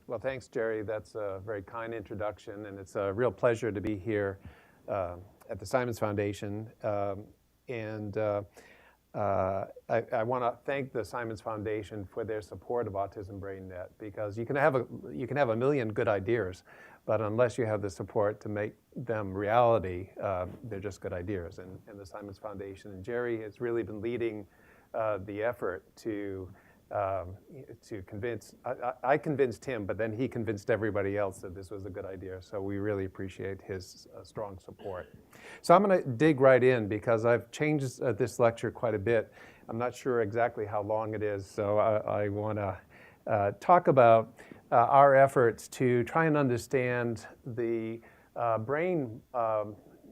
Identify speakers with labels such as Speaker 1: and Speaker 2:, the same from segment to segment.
Speaker 1: Well, thanks, Jerry. That's a very kind introduction, and it's a real pleasure to be here at the Simons Foundation. And I want to thank the Simons Foundation for their support of Autism BrainNet, because you can have a million good ideas, but unless you have the support to make them reality, they're just good ideas. And the Simons Foundation and Jerry has really been leading the effort to convince. I convinced him, but then he convinced everybody else that this was a good idea. So we really appreciate his strong support. So I'm going to dig right in, because I've changed this lecture quite a bit. I'm not sure exactly how long it is, so I want to talk about our efforts to try and understand the brain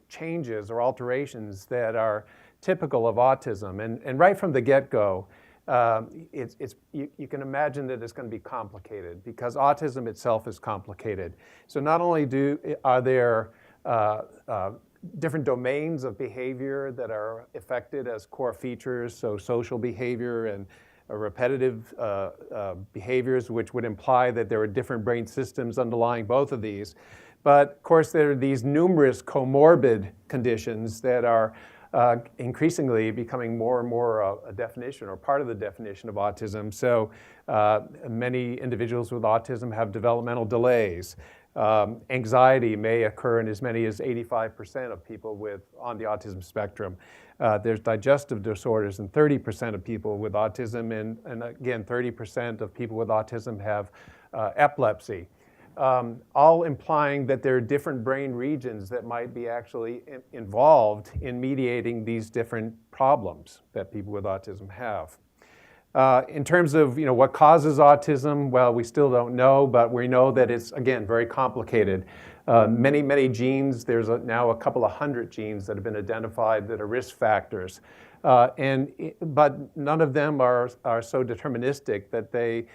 Speaker 1: changes or alterations that are typical of autism. And right from the get-go, you can imagine that it's going to be complicated, because autism itself is complicated. So not only are there different domains of behavior that are affected as core features, so social behavior and repetitive behaviors, which would imply that there are different brain systems underlying both of these. But of course, there are these numerous comorbid conditions that are increasingly becoming more and more a definition or part of the definition of autism. So many individuals with autism have developmental delays. Anxiety may occur in as many as 85% of people on the autism spectrum. There's digestive disorders in 30% of people with autism, and again, 30% of people with autism have epilepsy. All implying that there are different brain regions that might be actually involved in mediating these different problems that people with autism have. In terms of what causes autism, well, we still don't know, but we know that it's, again, very complicated. Many genes, there's now a couple of hundred genes that have been identified that are risk factors. But none of them are so deterministic that they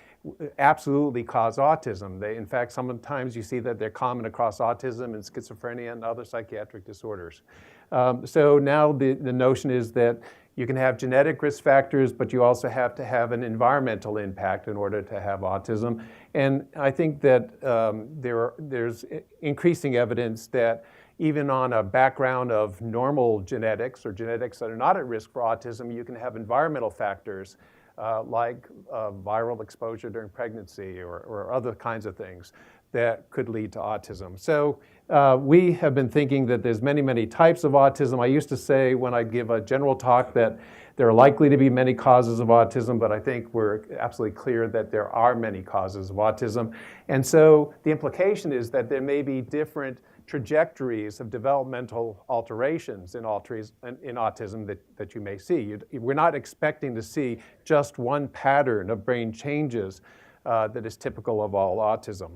Speaker 1: absolutely cause autism. In fact, sometimes you see that they're common across autism and schizophrenia and other psychiatric disorders. So now the notion is that you can have genetic risk factors, but you also have to have an environmental impact in order to have autism. And I think that there's increasing evidence that even on a background of normal genetics or genetics that are not at risk for autism, you can have environmental factors like viral exposure during pregnancy or other kinds of things that could lead to autism. So we have been thinking that there's many types of autism. I used to say when I give a general talk that there are likely to be many causes of autism, but I think we're absolutely clear that there are many causes of autism. And so the implication is that there may be different trajectories of developmental alterations in autism that you may see. We're not expecting to see just one pattern of brain changes that is typical of all autism.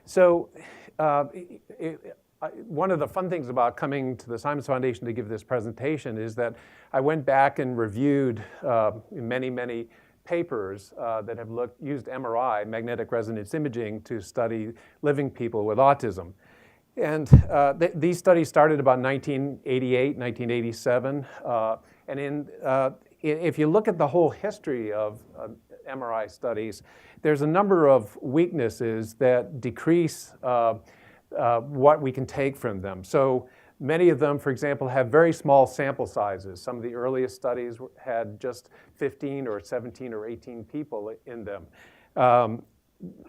Speaker 1: So one of the fun things about coming to the Simons Foundation to give this presentation is that I went back and reviewed many papers that have used MRI, magnetic resonance imaging, to study living people with autism. And these studies started about 1988, 1987. And if you look at the whole history of MRI studies, there's a number of weaknesses that decrease what we can take from them. So many of them, for example, have very small sample sizes. Some of the earliest studies had just 15 or 17 or 18 people in them.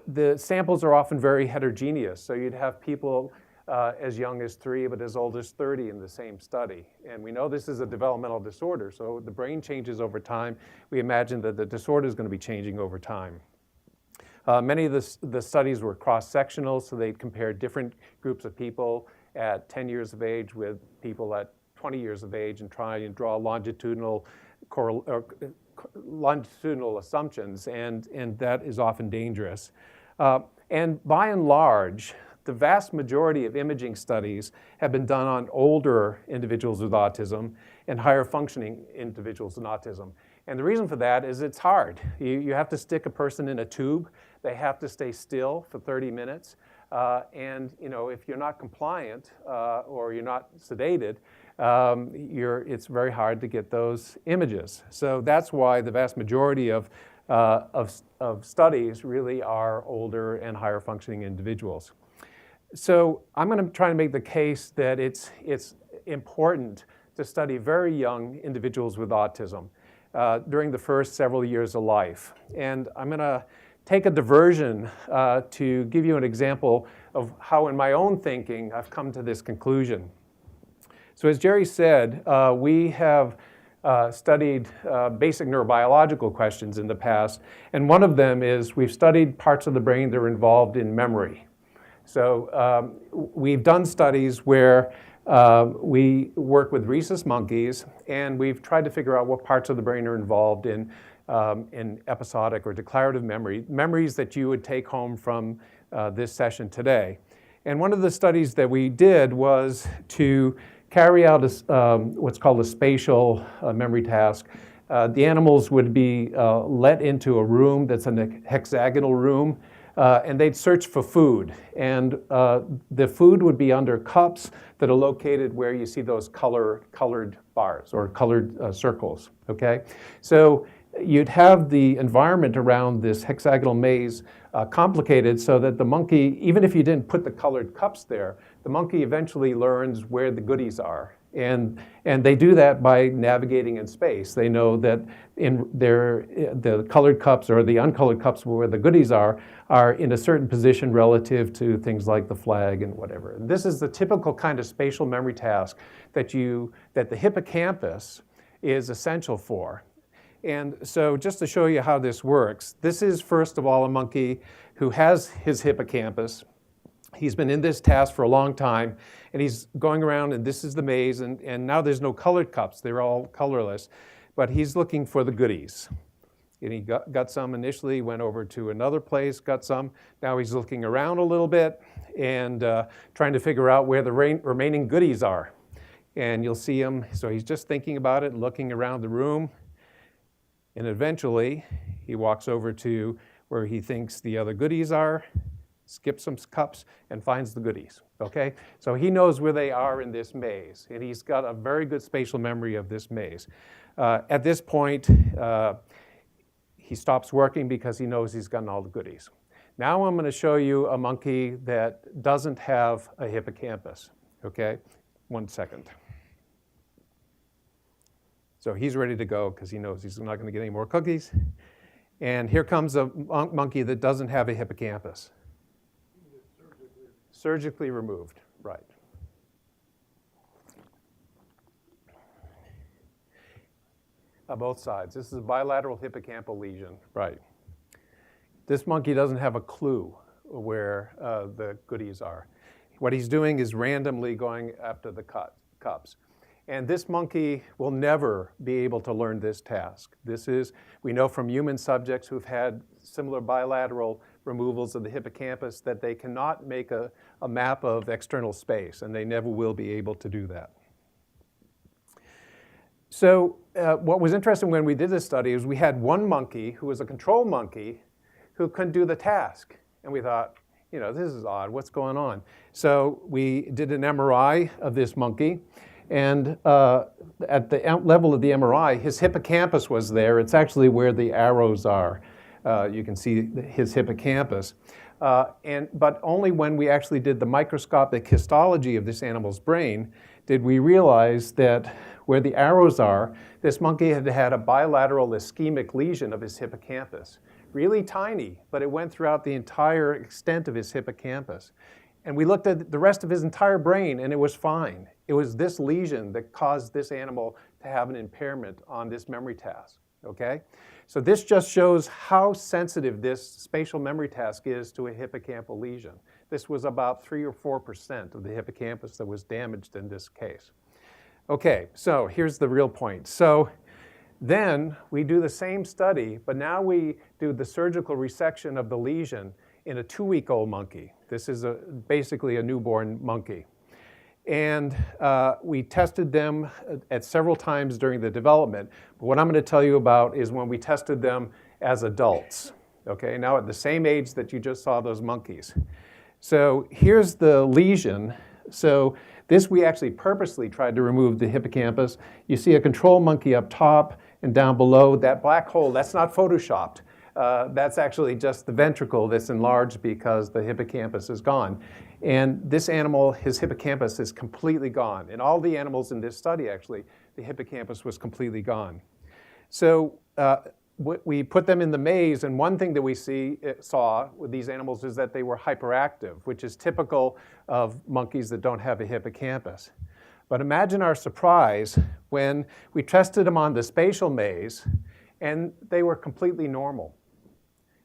Speaker 1: The samples are often very heterogeneous. So you'd have people as young as 3, but as old as 30 in the same study. And we know this is a developmental disorder, so the brain changes over time. We imagine that the disorder is going to be changing over time. Many of the studies were cross-sectional, so they compared different groups of people at 10 years of age with people at 20 years of age and try and draw longitudinal assumptions, and that is often dangerous. And by and large, the vast majority of imaging studies have been done on older individuals with autism and higher functioning individuals with autism. And the reason for that is it's hard. You have to stick a person in a tube. They have to stay still for 30 minutes. And if you're not compliant or you're not sedated, it's very hard to get those images. So that's why the vast majority of of studies really are older and higher functioning individuals. So I'm going to try to make the case that it's important to study very young individuals with autism during the first several years of life. And I'm going to take a diversion to give you an example of how in my own thinking I've come to this conclusion. So as Jerry said, we have studied basic neurobiological questions in the past, and one of them is we've studied parts of the brain that are involved in memory. So we've done studies where we work with rhesus monkeys, and we've tried to figure out what parts of the brain are involved in episodic or declarative memory, memories that you would take home from this session today. And one of the studies that we did was to carry out what's called a spatial memory task. The animals would be let into a room that's a hexagonal room, and they'd search for food. And the food would be under cups that are located where you see those colored bars or colored circles, okay? So you'd have the environment around this hexagonal maze complicated so that the monkey, even if you didn't put the colored cups there, the monkey eventually learns where the goodies are. And they do that by navigating in space. They know that the colored cups or the uncolored cups where the goodies are in a certain position relative to things like the flag and whatever. And this is the typical kind of spatial memory task that the hippocampus is essential for. And so just to show you how this works, this is first of all a monkey who has his hippocampus. He's been in this task for a long time, and he's going around, and this is the maze, and now there's no colored cups. They're all colorless, but he's looking for the goodies. And he got some initially, went over to another place, got some. Now he's looking around a little bit and trying to figure out where the remaining goodies are. And you'll see him, so he's just thinking about it, looking around the room. And eventually, he walks over to where he thinks the other goodies are, skips some cups, and finds the goodies, okay? So he knows where they are in this maze, and he's got a very good spatial memory of this maze. At this point, he stops working because he knows he's gotten all the goodies. Now I'm going to show you a monkey that doesn't have a hippocampus, okay? 1 second. So he's ready to go because he knows he's not going to get any more cookies. And here comes a monkey that doesn't have a hippocampus. Surgically removed, right. Both sides. This is a bilateral hippocampal lesion, right. This monkey doesn't have a clue where the goodies are. What he's doing is randomly going after the cups. And this monkey will never be able to learn this task. We know from human subjects who've had similar bilateral removals of the hippocampus that they cannot make a map of external space, and they never will be able to do that. So what was interesting when we did this study is we had one monkey who was a control monkey who couldn't do the task. And we thought, this is odd, what's going on? So we did an MRI of this monkey. And at the level of the MRI, his hippocampus was there. It's actually where the arrows are. You can see his hippocampus. But only when we actually did the microscopic histology of this animal's brain did we realize that where the arrows are, this monkey had had a bilateral ischemic lesion of his hippocampus. Really tiny, but it went throughout the entire extent of his hippocampus. And we looked at the rest of his entire brain, and it was fine. It was this lesion that caused this animal to have an impairment on this memory task, okay? So this just shows how sensitive this spatial memory task is to a hippocampal lesion. This was about 3 or 4% of the hippocampus that was damaged in this case. Okay, so here's the real point. So then we do the same study, but now we do the surgical resection of the lesion in a 2-week-old monkey. This is basically a newborn monkey. And we tested them at several times during the development. But what I'm going to tell you about is when we tested them as adults, okay? Now at the same age that you just saw those monkeys. So here's the lesion. So this we actually purposely tried to remove the hippocampus. You see a control monkey up top and down below. That black hole, that's not photoshopped. That's actually just the ventricle that's enlarged because the hippocampus is gone. And this animal, his hippocampus is completely gone. In all the animals in this study, actually, the hippocampus was completely gone. So we put them in the maze, and one thing that we saw with these animals is that they were hyperactive, which is typical of monkeys that don't have a hippocampus. But imagine our surprise when we tested them on the spatial maze, and they were completely normal.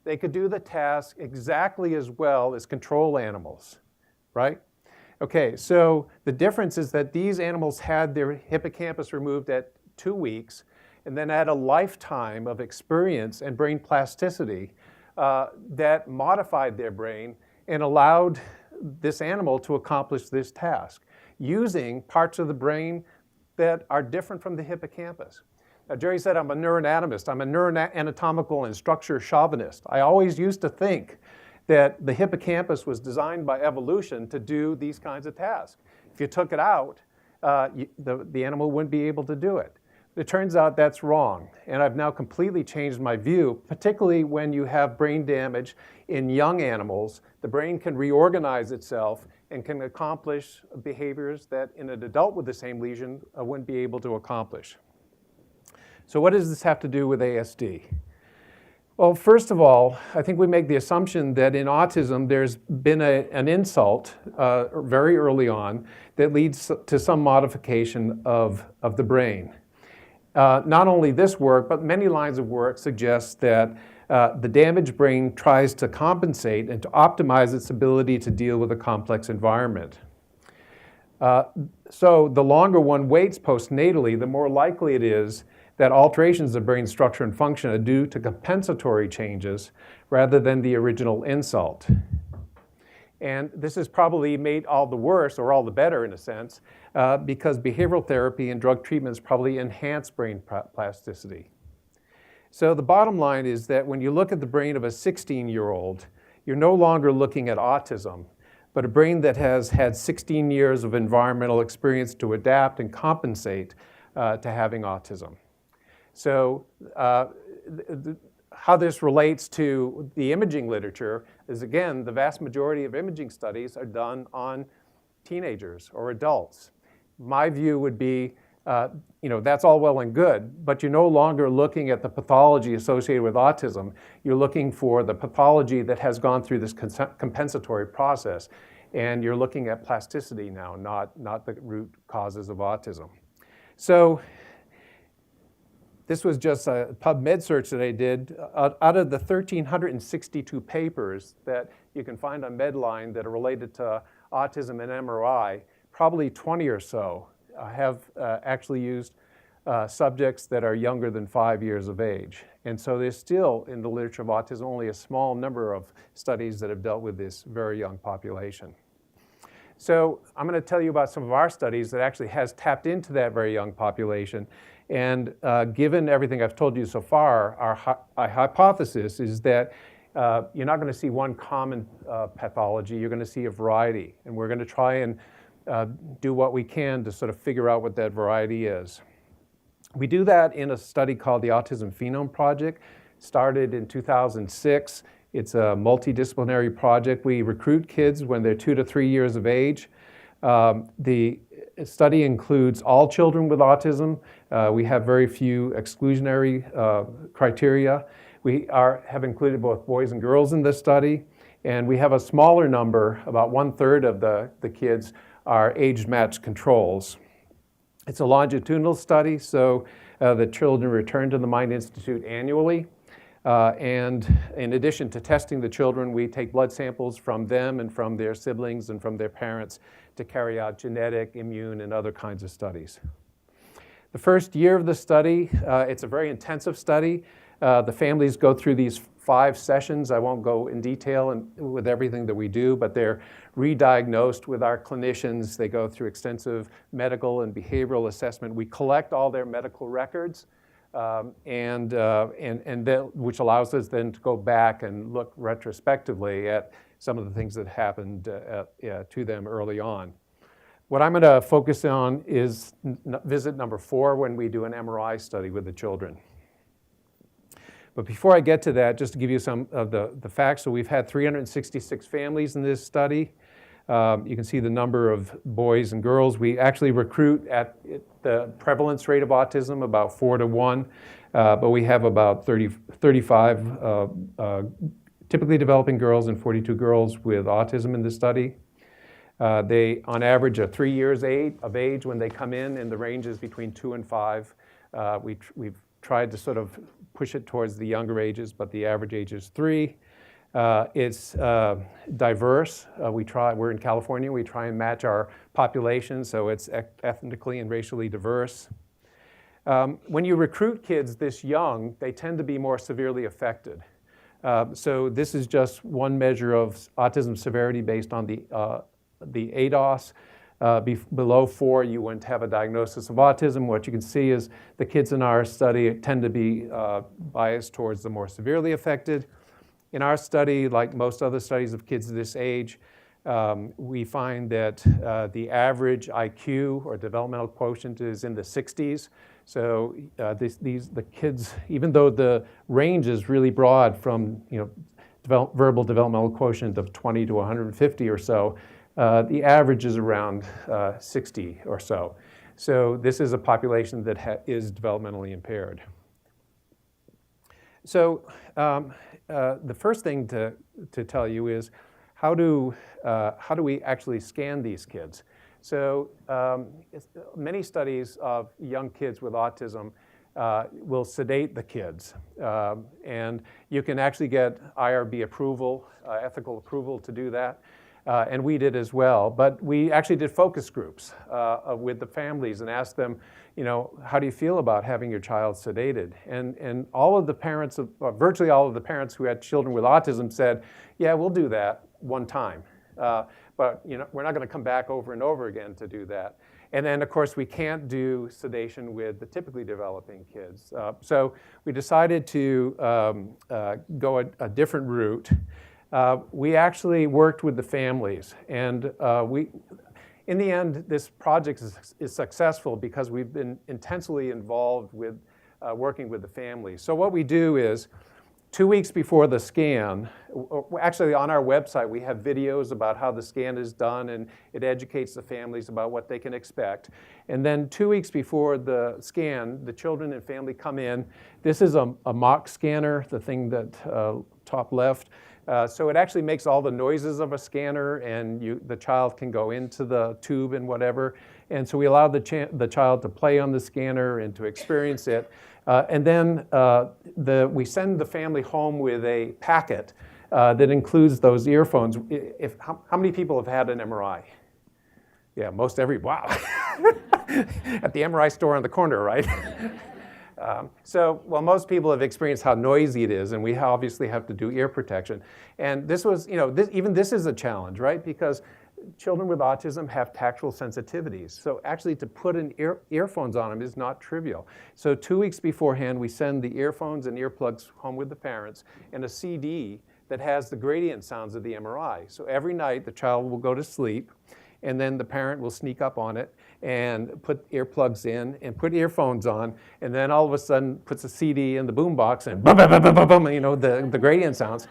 Speaker 1: They could do the task exactly as well as control animals, right? Okay, so the difference is that these animals had their hippocampus removed at 2 weeks, and then had a lifetime of experience and brain plasticity that modified their brain and allowed this animal to accomplish this task using parts of the brain that are different from the hippocampus. Now, Jerry said I'm a neuroanatomist. I'm a neuroanatomical and structure chauvinist. I always used to think that the hippocampus was designed by evolution to do these kinds of tasks. If you took it out, the animal wouldn't be able to do it. It turns out that's wrong, and I've now completely changed my view, particularly when you have brain damage in young animals. The brain can reorganize itself and can accomplish behaviors that in an adult with the same lesion wouldn't be able to accomplish. So what does this have to do with ASD? Well, first of all, I think we make the assumption that in autism there's been an insult very early on that leads to some modification of the brain. Not only this work, but many lines of work suggest that the damaged brain tries to compensate and to optimize its ability to deal with a complex environment. So the longer one waits postnatally, the more likely it is that alterations of brain structure and function are due to compensatory changes rather than the original insult. And this has probably made all the worse, or all the better in a sense, because behavioral therapy and drug treatments probably enhance brain plasticity. So the bottom line is that when you look at the brain of a 16-year-old, you're no longer looking at autism, but a brain that has had 16 years of environmental experience to adapt and compensate to having autism. So how this relates to the imaging literature is, again, the vast majority of imaging studies are done on teenagers or adults. My view would be, that's all well and good, but you're no longer looking at the pathology associated with autism. You're looking for the pathology that has gone through this compensatory process, and you're looking at plasticity now, not the root causes of autism. So this was just a PubMed search that I did. Out of the 1,362 papers that you can find on Medline that are related to autism and MRI, probably 20 or so have actually used subjects that are younger than 5 years of age. And so there's still, in the literature of autism, only a small number of studies that have dealt with this very young population. So I'm going to tell you about some of our studies that actually has tapped into that very young population. And given everything I've told you so far, our hypothesis is that you're not going to see one common pathology, you're going to see a variety. And we're going to try and do what we can to sort of figure out what that variety is. We do that in a study called the Autism Phenome Project, started in 2006. It's a multidisciplinary project. We recruit kids when they're 2 to 3 years of age. The study includes all children with autism. We have very few exclusionary criteria. We have included both boys and girls in this study, and we have a smaller number, about 1/3 of the kids are age-matched controls. It's a longitudinal study, so the children return to the Mind Institute annually. And in addition to testing the children, we take blood samples from them and from their siblings and from their parents to carry out genetic, immune, and other kinds of studies. The first year of the study, it's a very intensive study. The families go through these 5 sessions. I won't go in detail with everything that we do, but they're re-diagnosed with our clinicians. They go through extensive medical and behavioral assessment. We collect all their medical records, which allows us then to go back and look retrospectively at some of the things that happened to them early on. What I'm going to focus on is visit number 4 when we do an MRI study with the children. But before I get to that, just to give you some of the facts, so we've had 366 families in this study. You can see the number of boys and girls. We actually recruit at the prevalence rate of autism, about 4 to 1, but we have about 35 typically developing girls and 42 girls with autism in the study. They, on average, are 3 years of age when they come in, and the range is between 2 and 5. We've tried to sort of push it towards the younger ages, but the average age is 3. It's diverse. We're in California. We try and match our population, so it's ethnically and racially diverse. When you recruit kids this young, they tend to be more severely affected. So this is just one measure of autism severity based on the ADOS. Below 4, you wouldn't have a diagnosis of autism. What you can see is the kids in our study tend to be biased towards the more severely affected. In our study, like most other studies of kids this age, we find that the average IQ or developmental quotient is in the 60s. So the kids, even though the range is really broad from verbal developmental quotient of 20 to 150 or so, the average is around 60 or so. So this is a population that is developmentally impaired. So the first thing to tell you is how do we actually scan these kids? So many studies of young kids with autism will sedate the kids. And you can actually get IRB approval, ethical approval to do that. And we did as well. But we actually did focus groups with the families and asked them, how do you feel about having your child sedated? And all of the parents, virtually all of the parents who had children with autism said, yeah, we'll do that one time. But we're not going to come back over and over again to do that. And then, of course, we can't do sedation with the typically developing kids. So we decided to go a different route. We actually worked with the families, and in the end, this project is successful because we've been intensely involved with working with the families. So what we do is, 2 weeks before the scan, actually on our website, we have videos about how the scan is done, and it educates the families about what they can expect. And then 2 weeks before the scan, the children and family come in. This is a mock scanner, the thing that top left. So it actually makes all the noises of a scanner, and the child can go into the tube and whatever. And so we allow the child to play on the scanner and to experience it. And then we send the family home with a packet that includes those earphones. How many people have had an MRI? Yeah, wow. At the MRI store on the corner, right? Well, most people have experienced how noisy it is, and we obviously have to do ear protection. And this was, even this is a challenge, right? Because children with autism have tactile sensitivities. So actually to put earphones on them is not trivial. So 2 weeks beforehand, we send the earphones and earplugs home with the parents and a CD that has the gradient sounds of the MRI. So every night the child will go to sleep, and then the parent will sneak up on it and put earplugs in and put earphones on, and then all of a sudden puts a CD in the boombox and bum, bum, bum, bum, bum, the gradient sounds.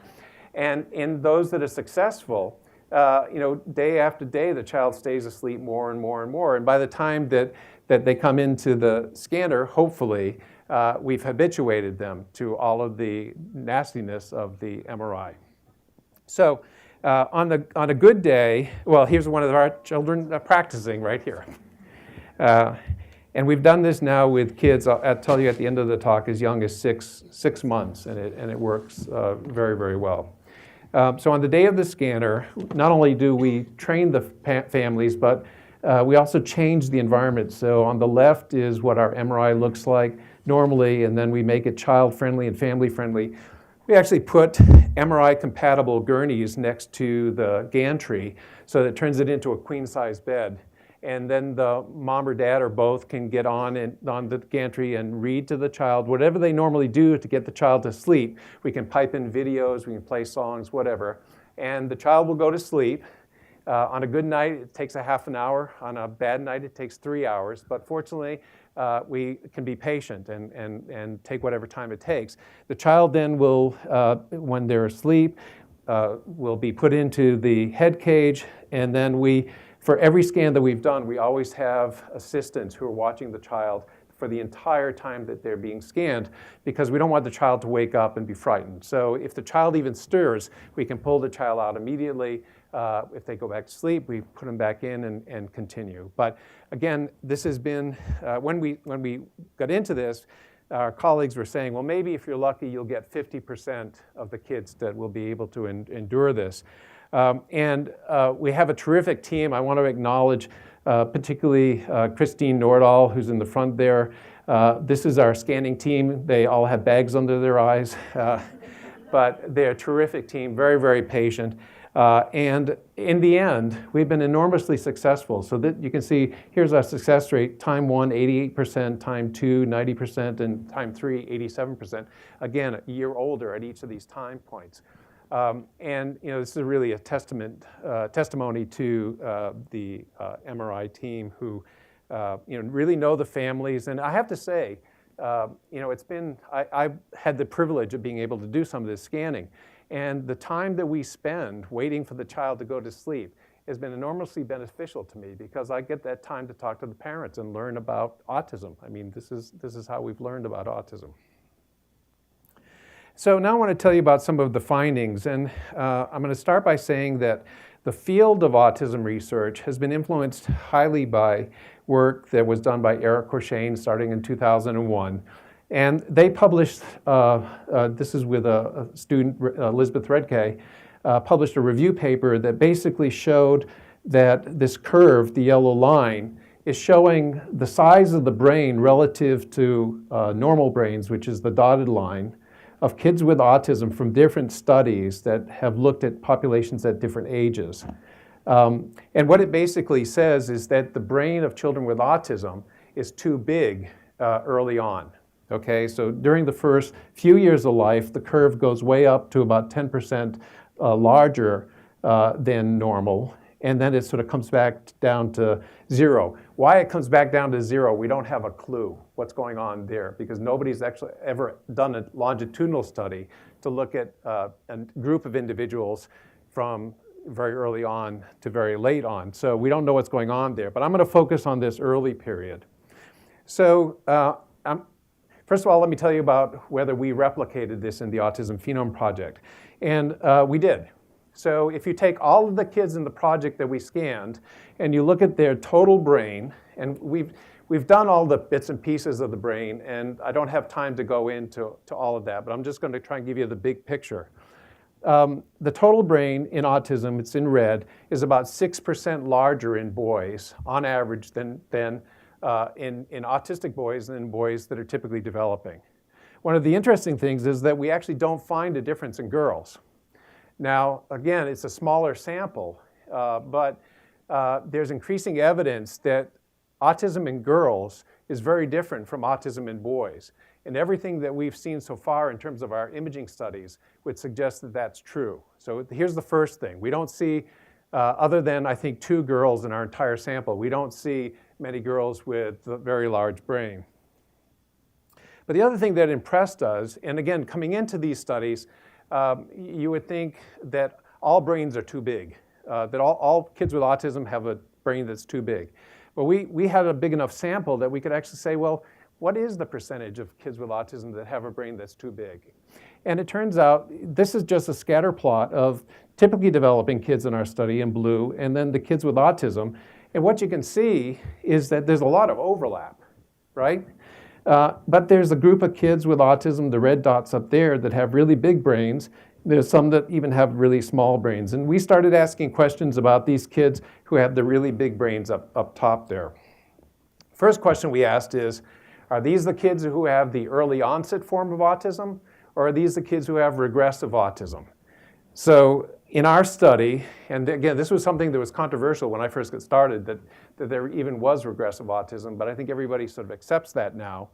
Speaker 1: And in those that are successful, day after day, the child stays asleep more and more and more. And by the time that they come into the scanner, hopefully, we've habituated them to all of the nastiness of the MRI. So on a good day, well, here's one of our children practicing right here. And we've done this now with kids, I'll tell you at the end of the talk, as young as six months, and it works very, very well. So on the day of the scanner, not only do we train the families, but we also change the environment. So on the left is what our MRI looks like normally, and then we make it child-friendly and family-friendly. We actually put MRI-compatible gurneys next to the gantry so that it turns it into a queen-size bed. And then the mom or dad or both can get on the gantry and read to the child. Whatever they normally do to get the child to sleep, we can pipe in videos, we can play songs, whatever. And the child will go to sleep. On a good night, it takes a half an hour. On a bad night, it takes 3 hours. But fortunately, we can be patient and take whatever time it takes. The child then will, when they're asleep, will be put into the head cage, and then for every scan that we've done, we always have assistants who are watching the child for the entire time that they're being scanned, because we don't want the child to wake up and be frightened. So if the child even stirs, we can pull the child out immediately. If they go back to sleep, we put them back in and continue. But again, this has been, when we got into this, our colleagues were saying, well, maybe if you're lucky, you'll get 50% of the kids that will be able to endure this. And we have a terrific team. I want to acknowledge particularly Christine Nordahl, who's in the front there. This is our scanning team. They all have bags under their eyes, but they're a terrific team, very, very patient. And in the end, we've been enormously successful. So that you can see, here's our success rate: time 1, 88%, time 2, 90%, and time 3, 87%. Again, a year older at each of these time points. And this is really a testimony to the MRI team, who really know the families. And I have to say, it's been, I've had the privilege of being able to do some of this scanning. And the time that we spend waiting for the child to go to sleep has been enormously beneficial to me, because I get that time to talk to the parents and learn about autism. I mean, this is how we've learned about autism. So now I want to tell you about some of the findings. And I'm going to start by saying that the field of autism research has been influenced highly by work that was done by Eric Courchain starting in 2001. And they published, this is with a student, Elizabeth Redkay, published a review paper that basically showed that this curve, the yellow line, is showing the size of the brain relative to normal brains, which is the dotted line, of kids with autism from different studies that have looked at populations at different ages. And what it basically says is that the brain of children with autism is too big early on. Okay, so during the first few years of life, the curve goes way up to about 10% larger than normal, and then it sort of comes back down to 0. Why it comes back down to 0, we don't have a clue what's going on there, because nobody's actually ever done a longitudinal study to look at a group of individuals from very early on to very late on. So we don't know what's going on there, but I'm going to focus on this early period. So first of all, let me tell you about whether we replicated this in the Autism Phenome Project. And we did. So if you take all of the kids in the project that we scanned, and you look at their total brain, and we've done all the bits and pieces of the brain, and I don't have time to go into all of that, but I'm just going to try and give you the big picture. The total brain in autism, it's in red, is about 6% larger in boys, on average, than in autistic boys than in boys that are typically developing. One of the interesting things is that we actually don't find a difference in girls. Now, again, it's a smaller sample, but there's increasing evidence that autism in girls is very different from autism in boys. And everything that we've seen so far in terms of our imaging studies would suggest that that's true. So here's the first thing. We don't see, other than I think 2 girls in our entire sample, we don't see many girls with a very large brain. But the other thing that impressed us, and again, coming into these studies, you would think that all brains are too big, that all kids with autism have a brain that's too big. But we had a big enough sample that we could actually say, well, what is the percentage of kids with autism that have a brain that's too big? And it turns out this is just a scatter plot of typically developing kids in our study in blue, and then the kids with autism. And what you can see is that there's a lot of overlap, right? But there's a group of kids with autism, the red dots up there, that have really big brains. There's some that even have really small brains. And we started asking questions about these kids who have the really big brains up top there. First question we asked is, are these the kids who have the early onset form of autism, or are these the kids who have regressive autism? So in our study, and again, this was something that was controversial when I first got started, that there even was regressive autism, but I think everybody sort of accepts that now.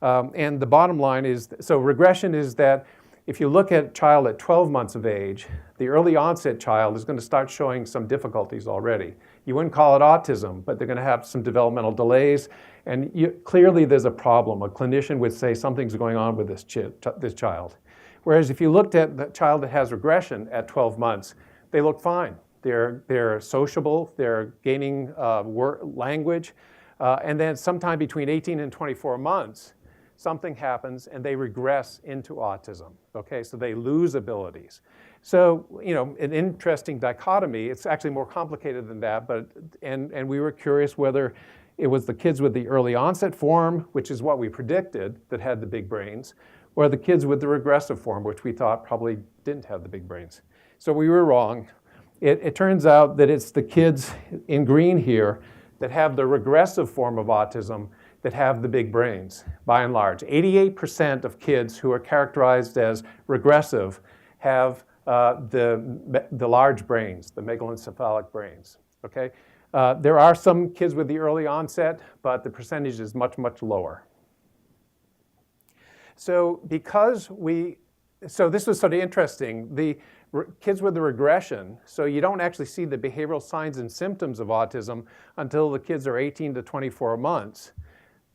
Speaker 1: And the bottom line is, so regression is that if you look at a child at 12 months of age, the early onset child is going to start showing some difficulties already. You wouldn't call it autism, but they're going to have some developmental delays, And clearly there's a problem. A clinician would say something's going on with this child. Whereas if you looked at the child that has regression at 12 months, they look fine. They're sociable, they're gaining language, and then sometime between 18 and 24 months, something happens and they regress into autism, okay? So they lose abilities. So, an interesting dichotomy. It's actually more complicated than that, and we were curious whether it was the kids with the early onset form, which is what we predicted, that had the big brains, or the kids with the regressive form, which we thought probably didn't have the big brains. So we were wrong. It turns out that it's the kids in green here that have the regressive form of autism that have the big brains, by and large. 88% of kids who are characterized as regressive have the large brains, the megalencephalic brains, okay? There are some kids with the early onset, but the percentage is much, much lower. So this was sort of interesting. The kids with the regression, so you don't actually see the behavioral signs and symptoms of autism until the kids are 18 to 24 months.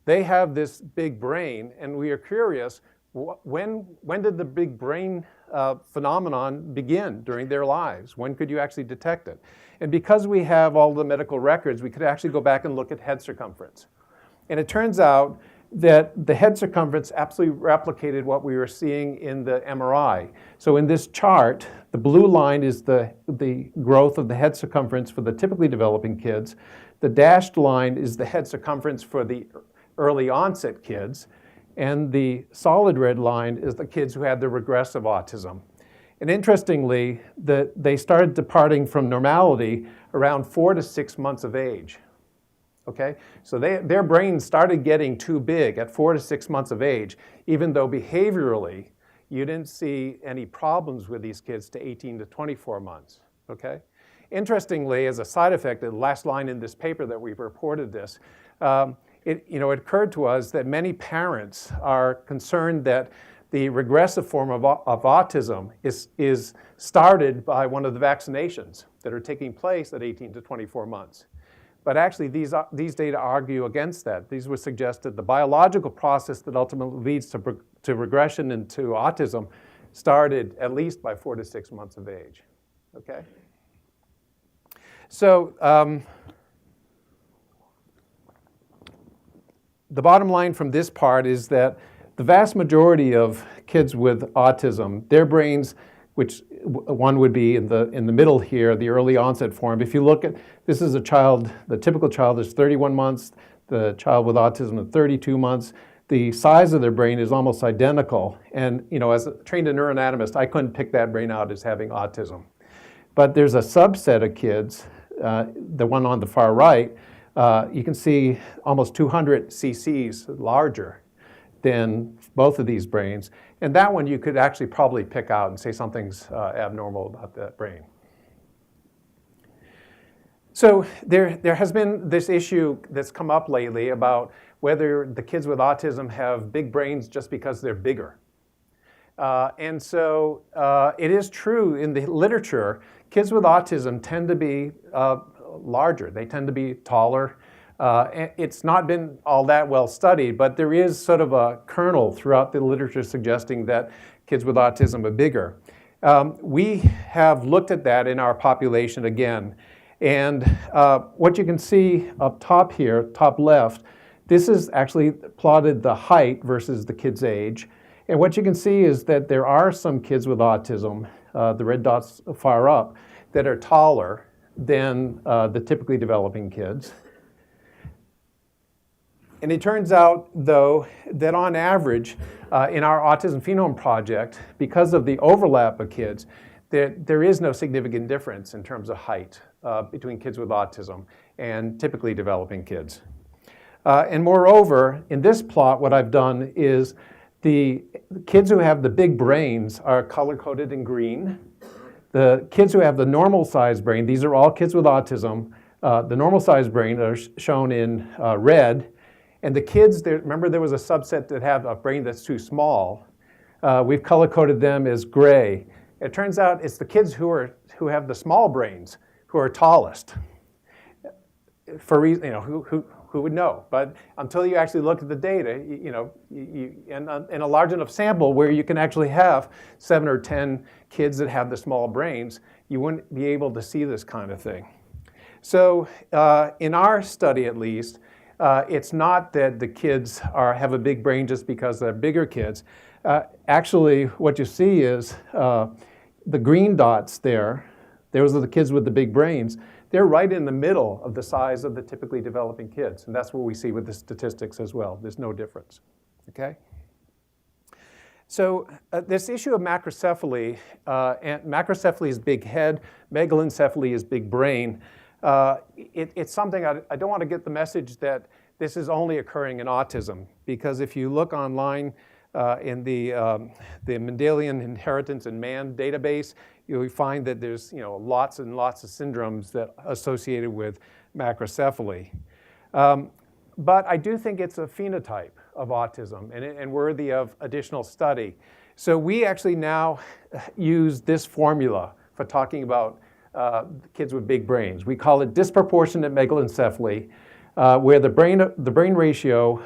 Speaker 1: They have this big brain, and we are curious, when did the big brain phenomenon begin during their lives? When could you actually detect it? And because we have all the medical records, we could actually go back and look at head circumference. And it turns out that the head circumference absolutely replicated what we were seeing in the MRI. So in this chart, the blue line is the growth of the head circumference for the typically developing kids. The dashed line is the head circumference for the early onset kids. And the solid red line is the kids who had the regressive autism. And interestingly, they started departing from normality around 4 to 6 months of age. Okay, so their brains started getting too big at 4 to 6 months of age, even though behaviorally you didn't see any problems with these kids to 18 to 24 months. Okay, interestingly, as a side effect, the last line in this paper that we've reported this, it occurred to us that many parents are concerned that the regressive form of autism is started by one of the vaccinations that are taking place at 18 to 24 months. But actually, these data argue against that. These would suggest that the biological process that ultimately leads to regression into autism started at least by 4 to 6 months of age. Okay? So the bottom line from this part is that the vast majority of kids with autism, their brains, which one would be in the middle here, the early onset form. If you look at, this is a child, the typical child is 31 months, the child with autism is 32 months. The size of their brain is almost identical. And as a trained neuroanatomist, I couldn't pick that brain out as having autism. But there's a subset of kids, the one on the far right, you can see almost 200 cc's larger than both of these brains. And that one you could actually probably pick out and say something's abnormal about that brain. So there has been this issue that's come up lately about whether the kids with autism have big brains just because they're bigger. And so it is true in the literature, kids with autism tend to be larger. They tend to be taller. It's not been all that well studied, but there is sort of a kernel throughout the literature suggesting that kids with autism are bigger. We have looked at that in our population again. And what you can see up top here, top left, this is actually plotted the height versus the kid's age. And what you can see is that there are some kids with autism, the red dots far up, that are taller than the typically developing kids. And it turns out, though, that on average, in our Autism Phenome Project, because of the overlap of kids, there is no significant difference in terms of height between kids with autism and typically developing kids. And moreover, in this plot, what I've done is the kids who have the big brains are color-coded in green. The kids who have the normal-sized brain, these are all kids with autism, the normal-sized brain are shown in red. And the kids, remember there was a subset that have a brain that's too small. We've color-coded them as gray. It turns out it's the kids who have the small brains who are tallest, for reason, who who would know? But until you actually look at the data, in a large enough sample where you can actually have 7 or 10 kids that have the small brains, you wouldn't be able to see this kind of thing. So in our study, at least, it's not that the kids have a big brain just because they're bigger kids. Actually, what you see is the green dots there, those are the kids with the big brains. They're right in the middle of the size of the typically developing kids. And that's what we see with the statistics as well. There's no difference, okay? So this issue of macrocephaly, and macrocephaly is big head, megalencephaly is big brain. It's something I don't want to get the message that this is only occurring in autism, because if you look online in the Mendelian Inheritance in Man database, you'll find that there's lots and lots of syndromes that are associated with macrocephaly. But I do think it's a phenotype of autism and worthy of additional study. So we actually now use this formula for talking about kids with big brains. We call it disproportionate megalencephaly, where the ratio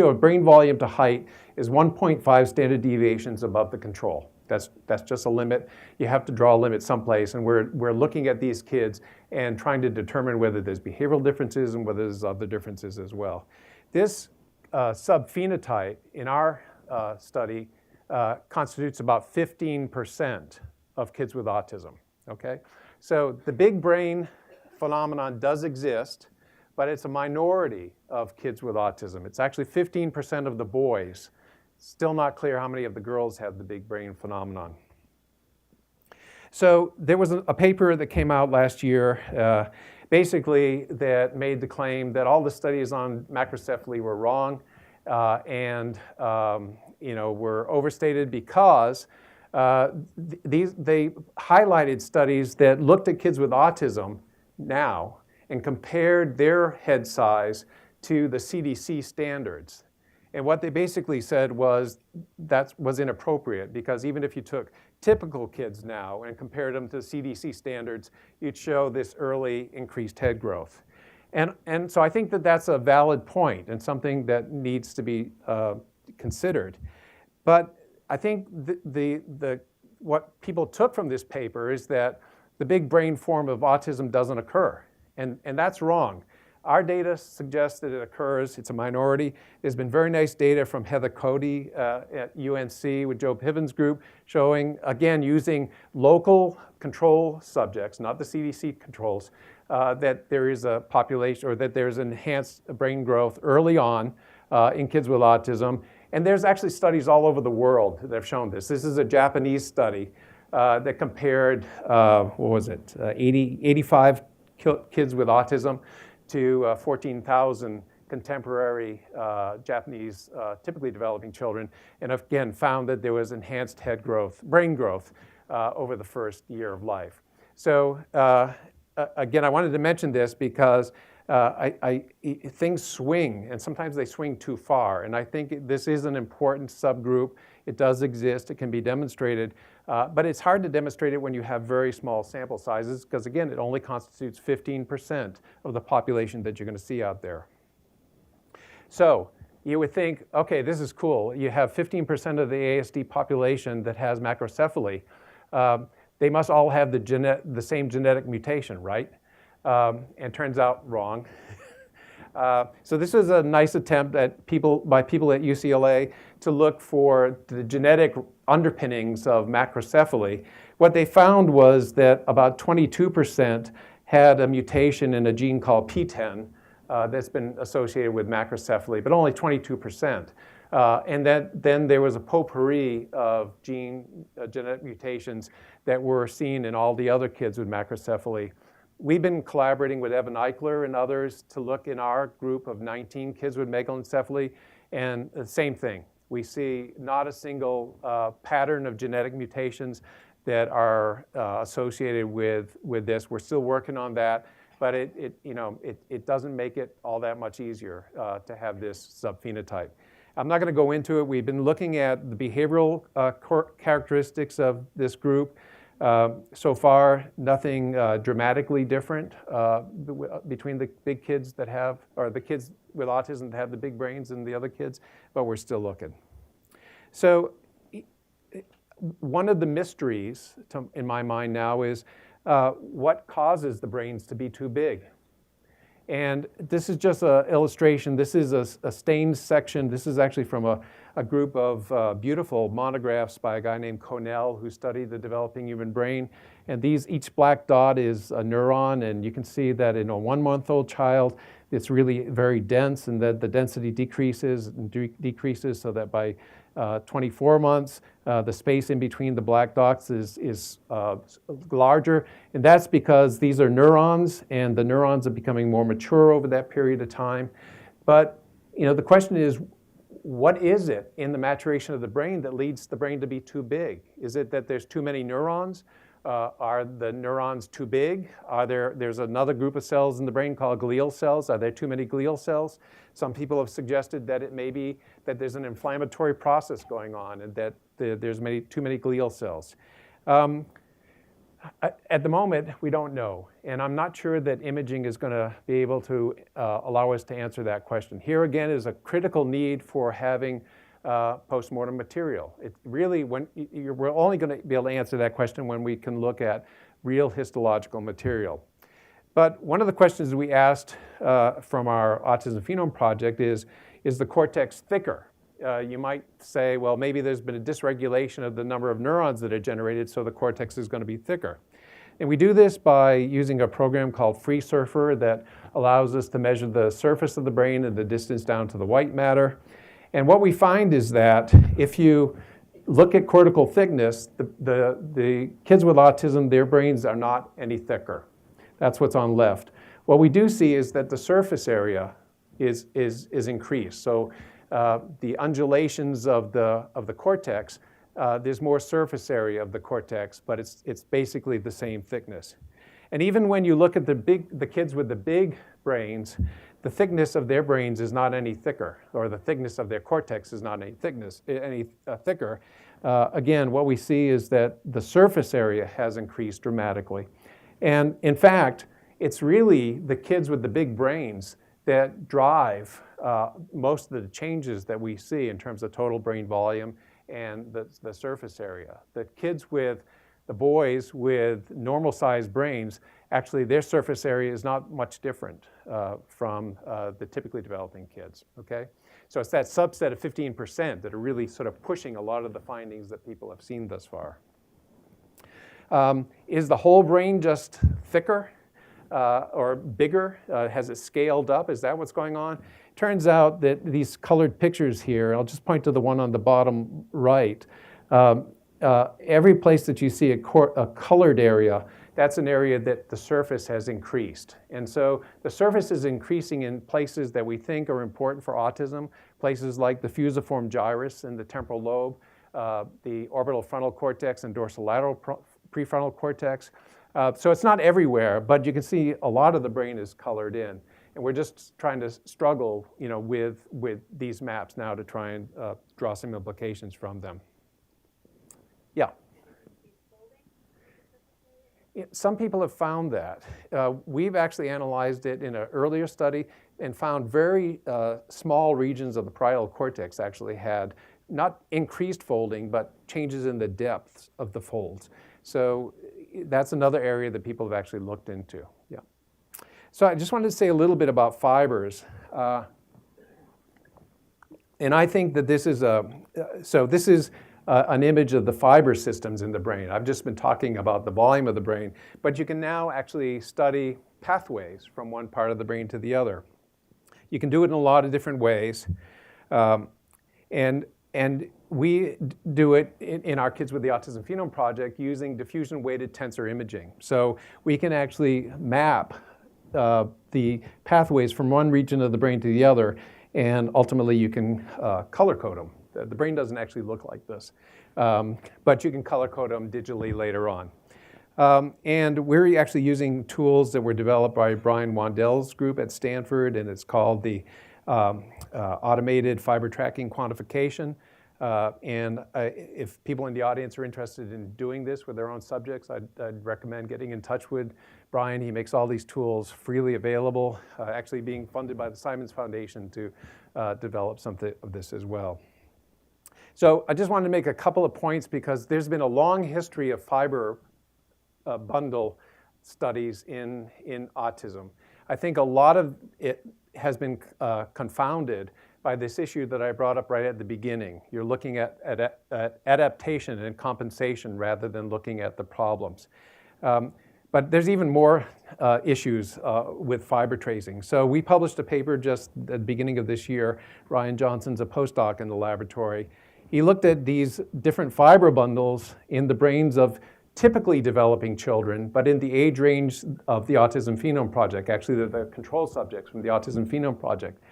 Speaker 1: of brain volume to height is 1.5 standard deviations above the control. That's just a limit. You have to draw a limit someplace, and we're looking at these kids and trying to determine whether there's behavioral differences and whether there's other differences as well. This subphenotype in our study constitutes about 15% of kids with autism, okay? So the big brain phenomenon does exist, but it's a minority of kids with autism. It's actually 15% of the boys. Still not clear how many of the girls have the big brain phenomenon. So there was a paper that came out last year, basically that made the claim that all the studies on macrocephaly were wrong and were overstated because they highlighted studies that looked at kids with autism now and compared their head size to the CDC standards. And what they basically said was that was inappropriate, because even if you took typical kids now and compared them to CDC standards, you'd show this early increased head growth. And so I think that that's a valid point and something that needs to be considered. But I think what people took from this paper is that the big brain form of autism doesn't occur. And that's wrong. Our data suggests that it occurs. It's a minority. There's been very nice data from Heather Cody at UNC with Joe Piven's group showing, again, using local control subjects, not the CDC controls, that there is a population, or that there's enhanced brain growth early on in kids with autism. And there's actually studies all over the world that have shown this. This is a Japanese study that compared, 85 kids with autism to 14,000 contemporary Japanese typically developing children, and again found that there was enhanced head growth, brain growth over the first year of life. So again, I wanted to mention this because things swing, and sometimes they swing too far, and I think this is an important subgroup. It does exist, it can be demonstrated, but it's hard to demonstrate it when you have very small sample sizes, because again, it only constitutes 15% of the population that you're going to see out there. So you would think, okay, this is cool. You have 15% of the ASD population that has macrocephaly. They must all have the same genetic mutation, right? And turns out wrong. So this is a nice attempt by people at UCLA to look for the genetic underpinnings of macrocephaly. What they found was that about 22% had a mutation in a gene called PTEN that's been associated with macrocephaly, but only 22%. And then there was a potpourri of genetic mutations that were seen in all the other kids with macrocephaly. We've been collaborating with Evan Eichler and others to look in our group of 19 kids with megalencephaly, and the same thing. We see not a single pattern of genetic mutations that are associated with this. We're still working on that, but it doesn't make it all that much easier to have this subphenotype. I'm not going to go into it. We've been looking at the behavioral characteristics of this group. So far, nothing dramatically different between the big kids that have, or the kids with autism that have the big brains and the other kids, but we're still looking. So one of the mysteries in my mind now is what causes the brains to be too big? And this is just an illustration. This is a stained section. This is actually from a group of beautiful monographs by a guy named Cornell who studied the developing human brain. And each black dot is a neuron, and you can see that in a 1-month-old child, it's really very dense, and that the density decreases and decreases, so that by 24 months, the space in between the black dots is larger. And that's because these are neurons, and the neurons are becoming more mature over that period of time. But the question is, what is it in the maturation of the brain that leads the brain to be too big? Is it that there's too many neurons? Are the neurons too big? There's another group of cells in the brain called glial cells. Are there too many glial cells? Some people have suggested that it may be that there's an inflammatory process going on and that there's too many glial cells. At the moment, we don't know, and I'm not sure that imaging is going to be able to allow us to answer that question. Here again is a critical need for having postmortem material. It really, we're only going to be able to answer that question when we can look at real histological material. But one of the questions we asked from our Autism Phenome Project is the cortex thicker? You might say, well, maybe there's been a dysregulation of the number of neurons that are generated, so the cortex is going to be thicker. And we do this by using a program called FreeSurfer that allows us to measure the surface of the brain and the distance down to the white matter. And what we find is that if you look at cortical thickness, the kids with autism, their brains are not any thicker. That's what's on left. What we do see is that the surface area is increased. So the undulations of the cortex, there's more surface area of the cortex, but it's basically the same thickness. And even when you look at the kids with the big brains, the thickness of their brains is not any thicker, or the thickness of their cortex is not any thicker. Again, what we see is that the surface area has increased dramatically. And in fact, it's really the kids with the big brains that drive most of the changes that we see in terms of total brain volume and the surface area. The boys with normal-sized brains, actually their surface area is not much different from the typically developing kids, okay? So it's that subset of 15% that are really sort of pushing a lot of the findings that people have seen thus far. Is the whole brain just thicker or bigger? Has it scaled up? Is that what's going on? Turns out that these colored pictures here, I'll just point to the one on the bottom right, every place that you see a colored area, that's an area that the surface has increased. And so the surface is increasing in places that we think are important for autism, places like the fusiform gyrus in the temporal lobe, the orbital frontal cortex and dorsolateral prefrontal cortex. So it's not everywhere, but you can see a lot of the brain is colored in. And we're just trying to struggle, with these maps now to try and draw some implications from them. Yeah. Some people have found that. We've actually analyzed it in an earlier study and found very small regions of the parietal cortex actually had not increased folding, but changes in the depths of the folds. So that's another area that people have actually looked into. Yeah. So I just wanted to say a little bit about fibers. And I think that this is an image of the fiber systems in the brain. I've just been talking about the volume of the brain, but you can now actually study pathways from one part of the brain to the other. You can do it in a lot of different ways. And we do it in our Kids with the Autism Phenome Project using diffusion-weighted tensor imaging. So we can actually map the pathways from one region of the brain to the other, and ultimately you can color code them. The brain doesn't actually look like this, but you can color code them digitally later on. And we're actually using tools that were developed by Brian Wandell's group at Stanford, and it's called the Automated Fiber Tracking Quantification. If people in the audience are interested in doing this with their own subjects, I'd recommend getting in touch with Brian. He makes all these tools freely available, actually being funded by the Simons Foundation to develop something of this as well. So I just wanted to make a couple of points because there's been a long history of fiber bundle studies in autism. I think a lot of it has been confounded by this issue that I brought up right at the beginning. You're looking at adaptation and compensation rather than looking at the problems. But there's even more issues with fiber tracing. So we published a paper just at the beginning of this year. Ryan Johnson's a postdoc in the laboratory. He looked at these different fiber bundles in the brains of typically developing children, but in the age range of the Autism Phenome Project. Actually, they're the control subjects from the Autism Phenome Project.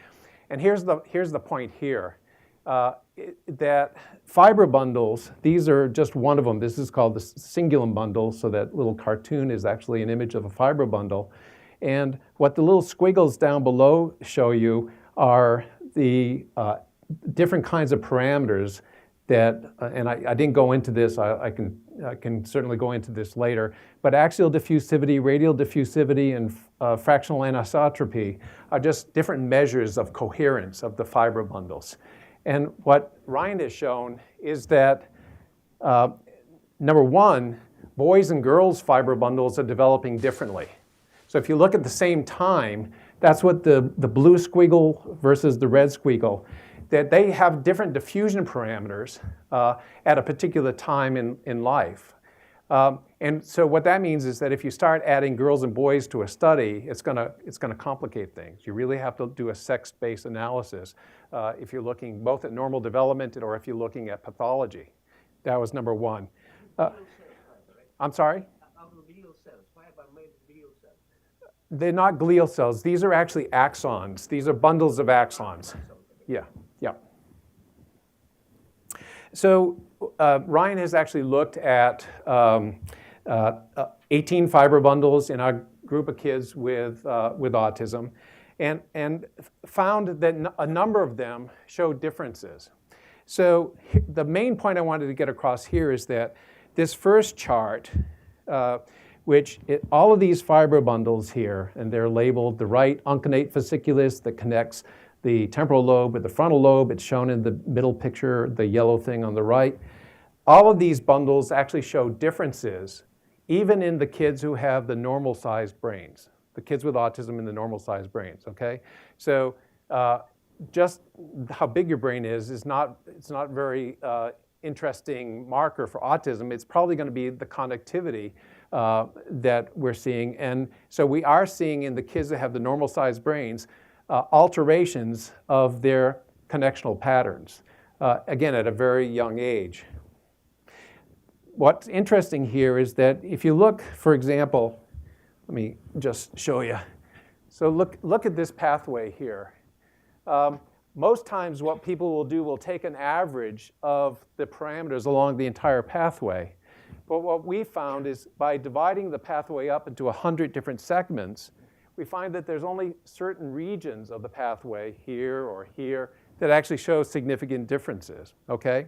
Speaker 1: And here's the point here, that fiber bundles, these are just one of them. This is called the cingulum bundle, so that little cartoon is actually an image of a fiber bundle. And what the little squiggles down below show you are the different kinds of parameters that, and I didn't go into this, I can certainly go into this later, but axial diffusivity, radial diffusivity, and fractional anisotropy are just different measures of coherence of the fiber bundles. And what Ryan has shown is that, number one, boys and girls fiber bundles are developing differently. So if you look at the same time, that's what the blue squiggle versus the red squiggle, that they have different diffusion parameters at a particular time in life. And so what that means is that if you start adding girls and boys to a study, it's gonna complicate things. You really have to do a sex-based analysis if you're looking both at normal development or if you're looking at pathology. That was number one. I'm sorry? They're not glial cells. These are actually axons. These are bundles of axons. Yeah. So Ryan has actually looked at 18 fiber bundles in our group of kids with autism, and found that a number of them show differences. So the main point I wanted to get across here is that this first chart, all of these fiber bundles here, and they're labeled the right uncinate fasciculus that connects the temporal lobe with the frontal lobe. It's shown in the middle picture, the yellow thing on the right. All of these bundles actually show differences, even in the kids who have the normal-sized brains, the kids with autism in the normal-sized brains, okay? So just how big your brain is not very interesting marker for autism. It's probably going to be the conductivity that we're seeing. And so we are seeing in the kids that have the normal-sized brains alterations of their connectional patterns, again, at a very young age. What's interesting here is that if you look, for example, let me just show you. So look at this pathway here. Most times what people will do will take an average of the parameters along the entire pathway. But what we found is by dividing the pathway up into 100 different segments, we find that there's only certain regions of the pathway here or here that actually show significant differences, okay?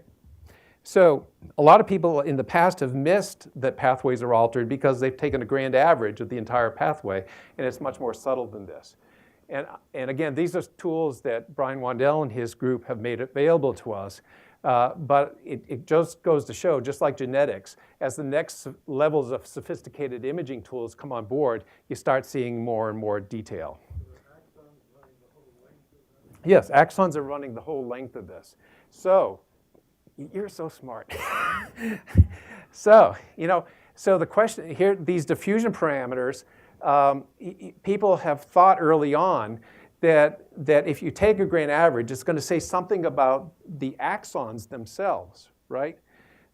Speaker 1: So a lot of people in the past have missed that pathways are altered because they've taken a grand average of the entire pathway, and it's much more subtle than this. And again, these are tools that Brian Wandel and his group have made available to us. But it just goes to show, just like genetics, as the next levels of sophisticated imaging tools come on board, you start seeing more and more detail. Yes, axons are running the whole length of this. So, you're so smart. So the question here, these diffusion parameters, people have thought early on that if you take a grand average, it's going to say something about the axons themselves, right?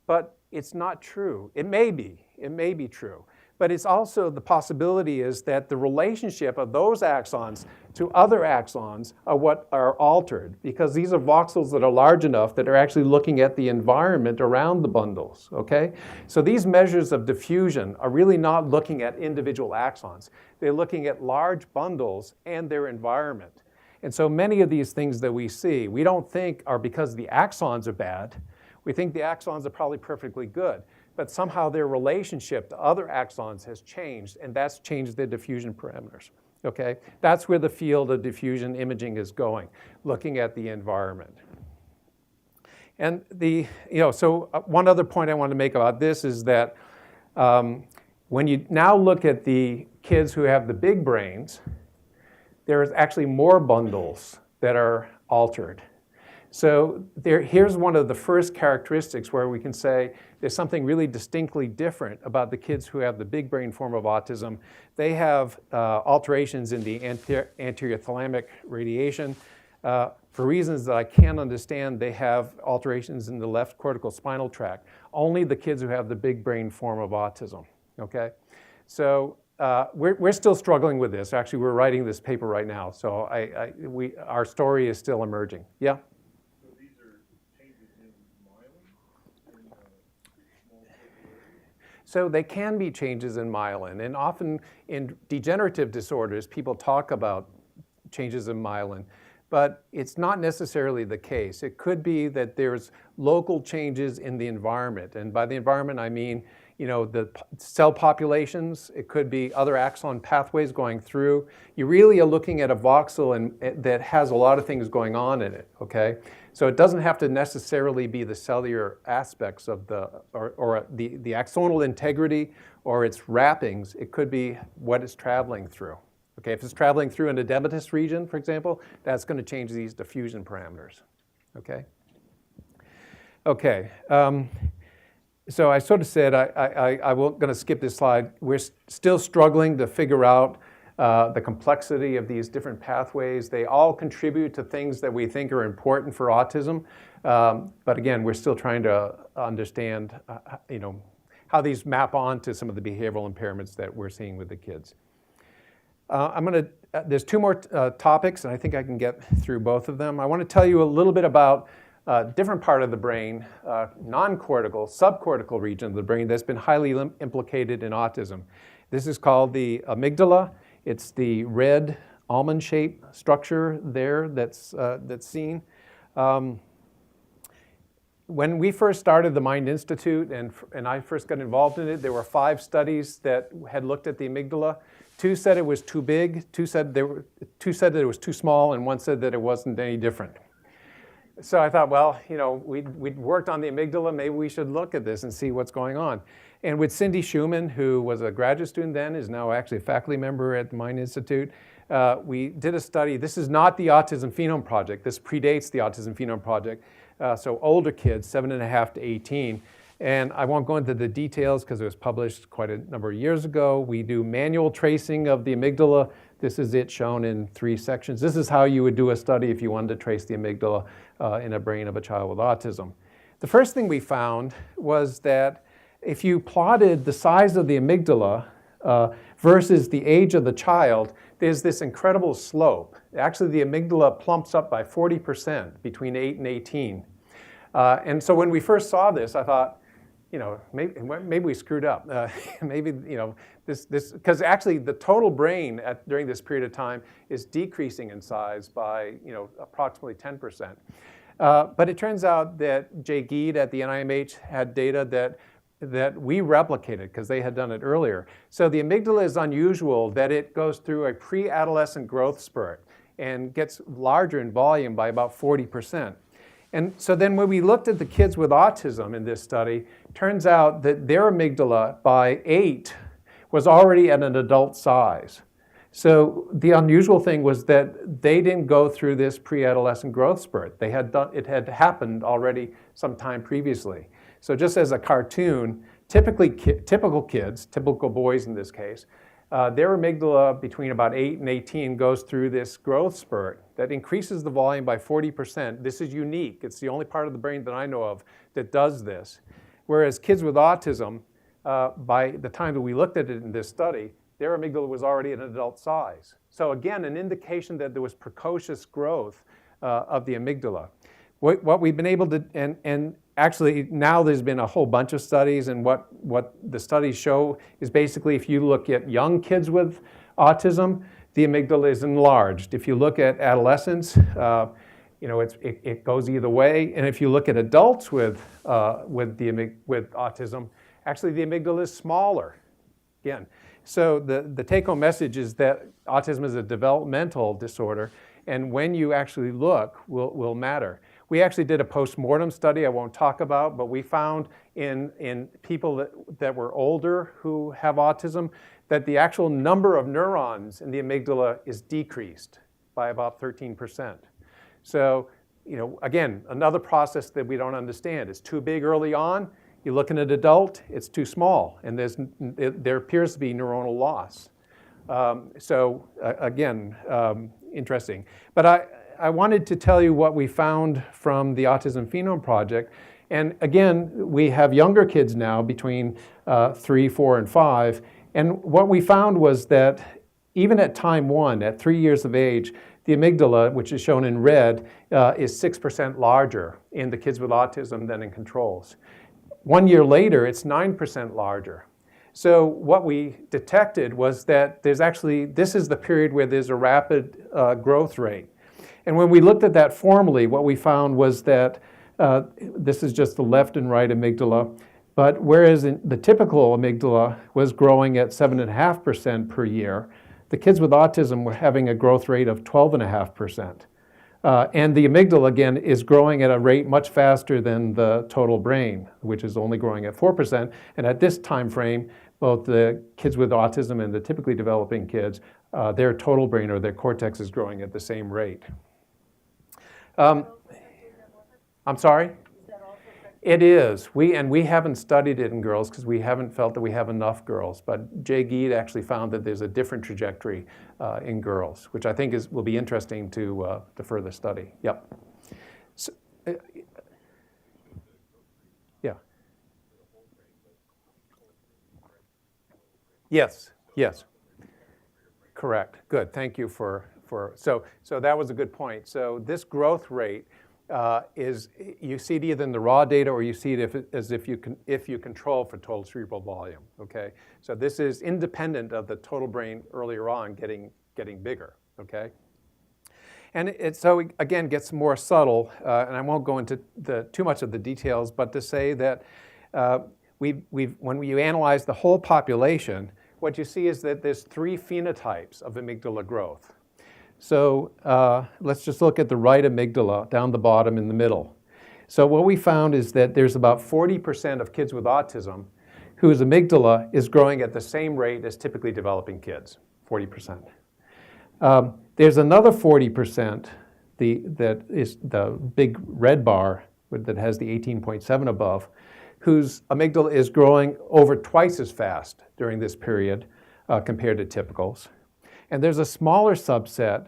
Speaker 1: But it's not true. It may be true. But it's also the possibility is that the relationship of those axons to other axons are what are altered, because these are voxels that are large enough that are actually looking at the environment around the bundles, okay? So these measures of diffusion are really not looking at individual axons. They're looking at large bundles and their environment. And so many of these things that we see, we don't think are because the axons are bad. We think the axons are probably perfectly good, but somehow their relationship to other axons has changed, and that's changed the diffusion parameters, okay? That's where the field of diffusion imaging is going, looking at the environment. And one other point I want to make about this is that when you now look at the kids who have the big brains, there's actually more bundles that are altered. So here's one of the first characteristics where we can say there's something really distinctly different about the kids who have the big brain form of autism. They have alterations in the anterior thalamic radiation. For reasons that I can't understand, they have alterations in the left cortical spinal tract. Only the kids who have the big brain form of autism, okay? So we're still struggling with this. Actually, we're writing this paper right now, so our story is still emerging. Yeah?
Speaker 2: So these are changes in myelin? In small
Speaker 1: So they can be changes in myelin, and often in degenerative disorders, people talk about changes in myelin. But it's not necessarily the case. It could be that there's local changes in the environment. And by the environment, I mean, the cell populations. It could be other axon pathways going through. You really are looking at a voxel that has a lot of things going on in it, okay? So it doesn't have to necessarily be the cellular aspects of the axonal integrity or its wrappings. It could be what it's traveling through. Okay, if it's traveling through an edematous region, for example, that's going to change these diffusion parameters. Okay. Okay. So I sort of said I'm going to skip this slide. We're still struggling to figure out the complexity of these different pathways. They all contribute to things that we think are important for autism. But again, we're still trying to understand, how these map onto some of the behavioral impairments that we're seeing with the kids. There's two more topics, and I think I can get through both of them. I want to tell you a little bit about a different part of the brain, non-cortical, subcortical region of the brain that's been highly implicated in autism. This is called the amygdala. It's the red almond-shaped structure there that's seen. When we first started the Mind Institute and I first got involved in it, there were 5 studies that had looked at the amygdala. 2 said it was too big, 2 said that it was too small, and 1 said that it wasn't any different. So I thought, well, we'd worked on the amygdala, maybe we should look at this and see what's going on. And with Cindy Schumann, who was a graduate student then, is now actually a faculty member at the Mind Institute, we did a study. This is not the Autism Phenome Project. This predates the Autism Phenome Project. So older kids, 7.5 to 18. And I won't go into the details because it was published quite a number of years ago. We do manual tracing of the amygdala. This is it shown in 3 sections. This is how you would do a study if you wanted to trace the amygdala in a brain of a child with autism. The first thing we found was that if you plotted the size of the amygdala versus the age of the child, there's this incredible slope. Actually, the amygdala plumps up by 40% between 8 and 18. And so when we first saw this, I thought, maybe we screwed up. Maybe, this because actually the total brain during this period of time is decreasing in size by, approximately 10%. But it turns out that Jay Geed at the NIMH had data that we replicated because they had done it earlier. So the amygdala is unusual that it goes through a pre-adolescent growth spurt and gets larger in volume by about 40%. And so then when we looked at the kids with autism in this study, turns out that their amygdala by 8 was already at an adult size. So the unusual thing was that they didn't go through this pre-adolescent growth spurt. It had happened already some time previously. So just as a cartoon, typical kids, typical boys in this case, their amygdala between about 8 and 18 goes through this growth spurt that increases the volume by 40%. This is unique. It's the only part of the brain that I know of that does this. Whereas kids with autism, by the time that we looked at it in this study, their amygdala was already at an adult size. So again, an indication that there was precocious growth of the amygdala. What we've been able to, and actually now there's been a whole bunch of studies, and what the studies show is basically if you look at young kids with autism, the amygdala is enlarged. If you look at adolescents, it goes either way. And if you look at adults with autism, actually the amygdala is smaller. Again, so the take-home message is that autism is a developmental disorder, and when you actually look will matter. We actually did a post-mortem study I won't talk about, but we found in people that were older who have autism that the actual number of neurons in the amygdala is decreased by about 13%. So, again, another process that we don't understand. It's too big early on. You look at an adult, it's too small, and there appears to be neuronal loss. Again, interesting. But I wanted to tell you what we found from the Autism Phenome Project. And again, we have younger kids now between 3, 4, and 5. And what we found was that even at time 1, at 3 years of age, the amygdala, which is shown in red, is 6% larger in the kids with autism than in controls. 1 year later, it's 9% larger. So what we detected was that this is the period where there's a rapid growth rate. And when we looked at that formally, what we found was that this is just the left and right amygdala, but whereas the typical amygdala was growing at 7.5% per year, the kids with autism were having a growth rate of 12.5%. And the amygdala, again, is growing at a rate much faster than the total brain, which is only growing at 4%. And at this time frame, both the kids with autism and the typically developing kids, their total brain or their cortex is growing at the same rate. I'm sorry? It is. We haven't studied it in girls because we haven't felt that we have enough girls. But Jay Geed actually found that there's a different trajectory in girls, which I think will be interesting to further study. Yep. So, yeah. Yes. Yes. Correct. Good. Thank you for so that was a good point. So this growth rate is you see it either in the raw data or you see it if you control for total cerebral volume. Okay, so this is independent of the total brain earlier on getting bigger. Okay, and so again gets more subtle, and I won't go into too much of the details, but to say that when you analyze the whole population, what you see is that there's 3 phenotypes of amygdala growth. So let's just look at the right amygdala down the bottom in the middle. So what we found is that there's about 40% of kids with autism whose amygdala is growing at the same rate as typically developing kids, 40%. There's another 40% that is the big red bar that has the 18.7 above, whose amygdala is growing over twice as fast during this period compared to typicals. And there's a smaller subset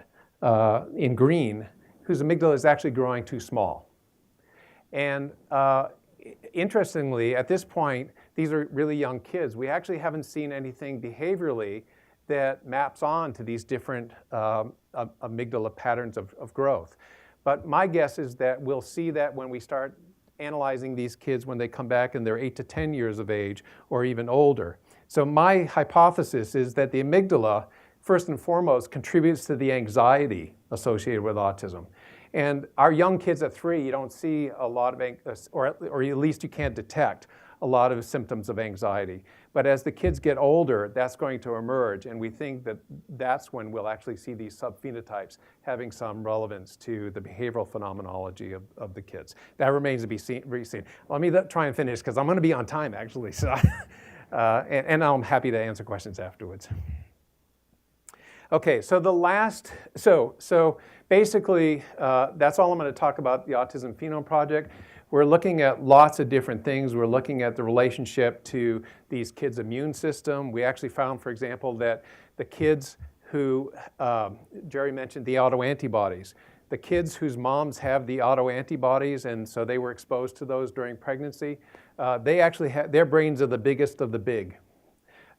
Speaker 1: in green whose amygdala is actually growing too small. And interestingly, at this point, these are really young kids. We actually haven't seen anything behaviorally that maps on to these different amygdala patterns of growth. But my guess is that we'll see that when we start analyzing these kids when they come back and they're 8 to 10 years of age or even older. So my hypothesis is that the amygdala, first and foremost, contributes to the anxiety associated with autism. And our young kids at 3, you don't see a lot of, or at least you can't detect a lot of symptoms of anxiety. But as the kids get older, that's going to emerge, and we think that that's when we'll actually see these subphenotypes having some relevance to the behavioral phenomenology of the kids. That remains to be seen. Let me try and finish, because I'm going to be on time, actually. So, and I'm happy to answer questions afterwards. Okay, so so basically, that's all I'm going to talk about the Autism Phenome Project. We're looking at lots of different things. We're looking at the relationship to these kids' immune system. We actually found, for example, that the kids who, Jerry mentioned the autoantibodies, the kids whose moms have the autoantibodies, and so they were exposed to those during pregnancy, they actually had, their brains are the biggest of the big.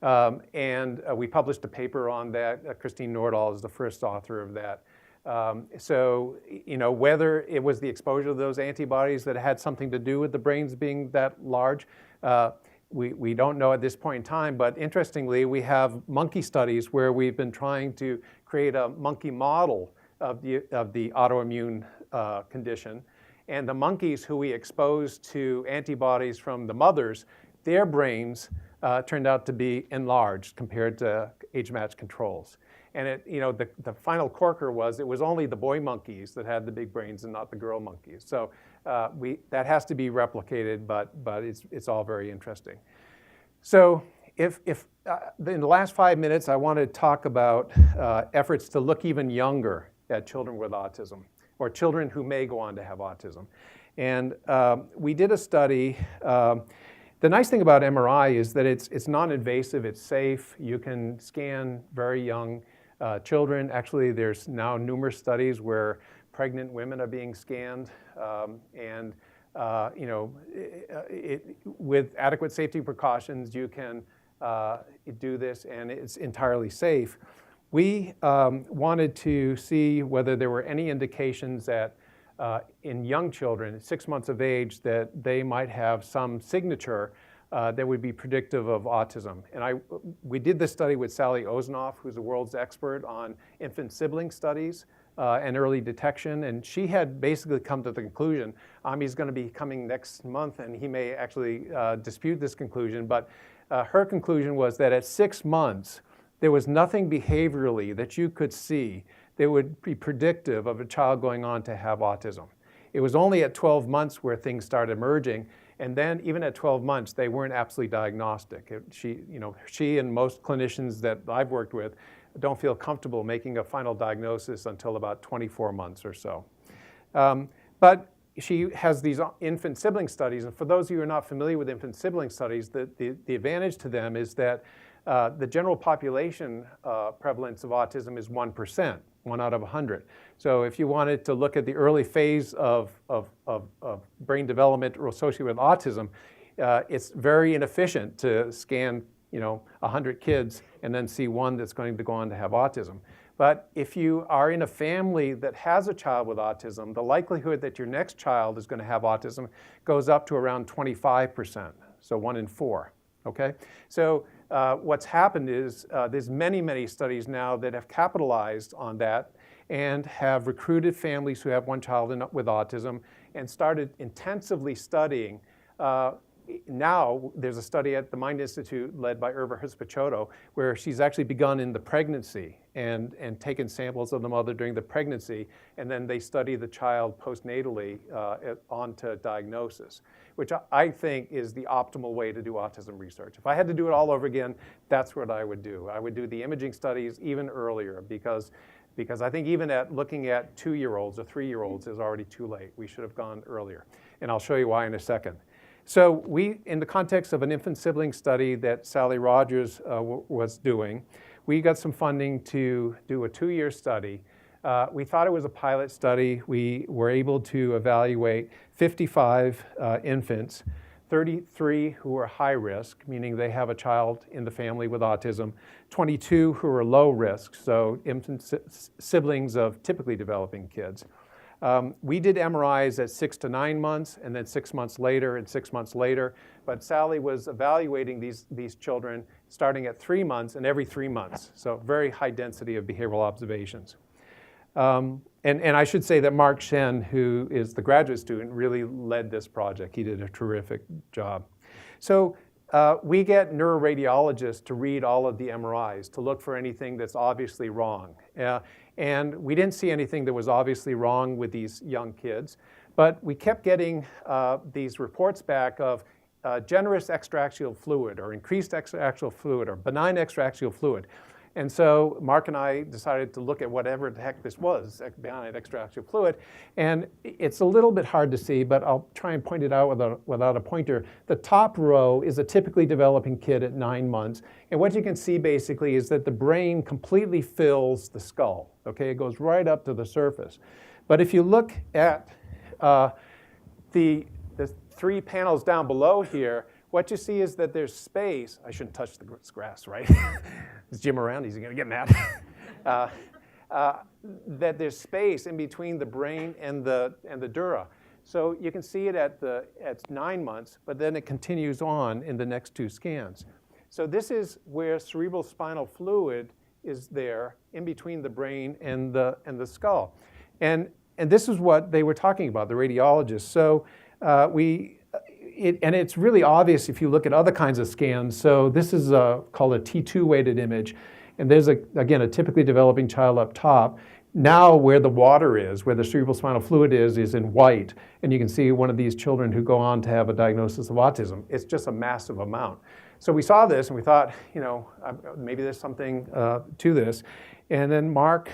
Speaker 1: And we published a paper on that. Christine Nordahl is the first author of that. So, whether it was the exposure to those antibodies that had something to do with the brains being that large, we don't know at this point in time. But interestingly, we have monkey studies where we've been trying to create a monkey model of the autoimmune condition. And the monkeys who we exposed to antibodies from the mothers, their brains turned out to be enlarged compared to age-matched controls. And the final corker was it was only the boy monkeys that had the big brains and not the girl monkeys. So that has to be replicated, but it's all very interesting. So if in the last 5 minutes, I want to talk about efforts to look even younger at children with autism, or children who may go on to have autism. And we did a study. The nice thing about MRI is that it's non-invasive, it's safe. You can scan very young children. Actually, there's now numerous studies where pregnant women are being scanned, with adequate safety precautions, you can do this, and it's entirely safe. We wanted to see whether there were any indications that in young children, 6 months of age, that they might have some signature that would be predictive of autism. And we did this study with Sally Oznoff, who's the world's expert on infant sibling studies and early detection. And she had basically come to the conclusion, Ami's going to be coming next month, and he may actually dispute this conclusion. But her conclusion was that at 6 months, there was nothing behaviorally that you could see that would be predictive of a child going on to have autism. It was only at 12 months where things started emerging, and then even at 12 months, they weren't absolutely diagnostic. She and most clinicians that I've worked with don't feel comfortable making a final diagnosis until about 24 months or so. But she has these infant sibling studies, and for those of you who are not familiar with infant sibling studies, the advantage to them is that the general population prevalence of autism is 1%, 1 out of 100. So if you wanted to look at the early phase of brain development associated with autism, it's very inefficient to scan 100 kids and then see one that's going to go on to have autism. But if you are in a family that has a child with autism, the likelihood that your next child is going to have autism goes up to around 25%, so 1 in 4, okay? So what's happened is there's many studies now that have capitalized on that and have recruited families who have one child with autism and started intensively studying. Now there's a study at the Mind Institute led by Irva Huspachoto where she's actually begun in the pregnancy and taken samples of the mother during the pregnancy, and then they study the child postnatally onto diagnosis, which I think is the optimal way to do autism research. If I had to do it all over again, that's what I would do. I would do the imaging studies even earlier because I think even at looking at 2-year-olds or 3-year-olds is already too late. We should have gone earlier, and I'll show you why in a second. So in the context of an infant sibling study that Sally Rogers was doing, we got some funding to do a 2-year study. We thought it was a pilot study. We were able to evaluate 55 infants, 33 who were high risk, meaning they have a child in the family with autism, 22 who are low risk, so infant siblings of typically developing kids. We did MRIs at 6 to 9 months, and then 6 months later and 6 months later. But Sally was evaluating these children starting at 3 months and every 3 months. So very high density of behavioral observations. And I should say that Mark Shen, who is the graduate student, really led this project. He did a terrific job. So we get neuroradiologists to read all of the MRIs to look for anything that's obviously wrong. And we didn't see anything that was obviously wrong with these young kids, but we kept getting these reports back of generous extraaxial fluid or increased extraaxial fluid or benign extraaxial fluid. And so Mark and I decided to look at whatever the heck this was, benign extraaxial fluid. And it's a little bit hard to see, but I'll try and point it out without a pointer. The top row is a typically developing kid at 9 months. And what you can see basically is that the brain completely fills the skull. Okay, it goes right up to the surface. But if you look at the 3 panels down below here, what you see is that there's space. I shouldn't touch the grass, right? Is Jim around? He's going to get mad. That there's space in between the brain and the dura. So you can see it at 9 months, but then it continues on in the next 2 scans. So this is where cerebral spinal fluid is there in between the brain and the skull. And this is what they were talking about, the radiologists. So and it's really obvious if you look at other kinds of scans. So this is called a T2 weighted image. And there's, again, a typically developing child up top. Now where the water is, where the cerebral spinal fluid is in white. And you can see one of these children who go on to have a diagnosis of autism. It's just a massive amount. So we saw this and we thought, maybe there's something to this. And then Mark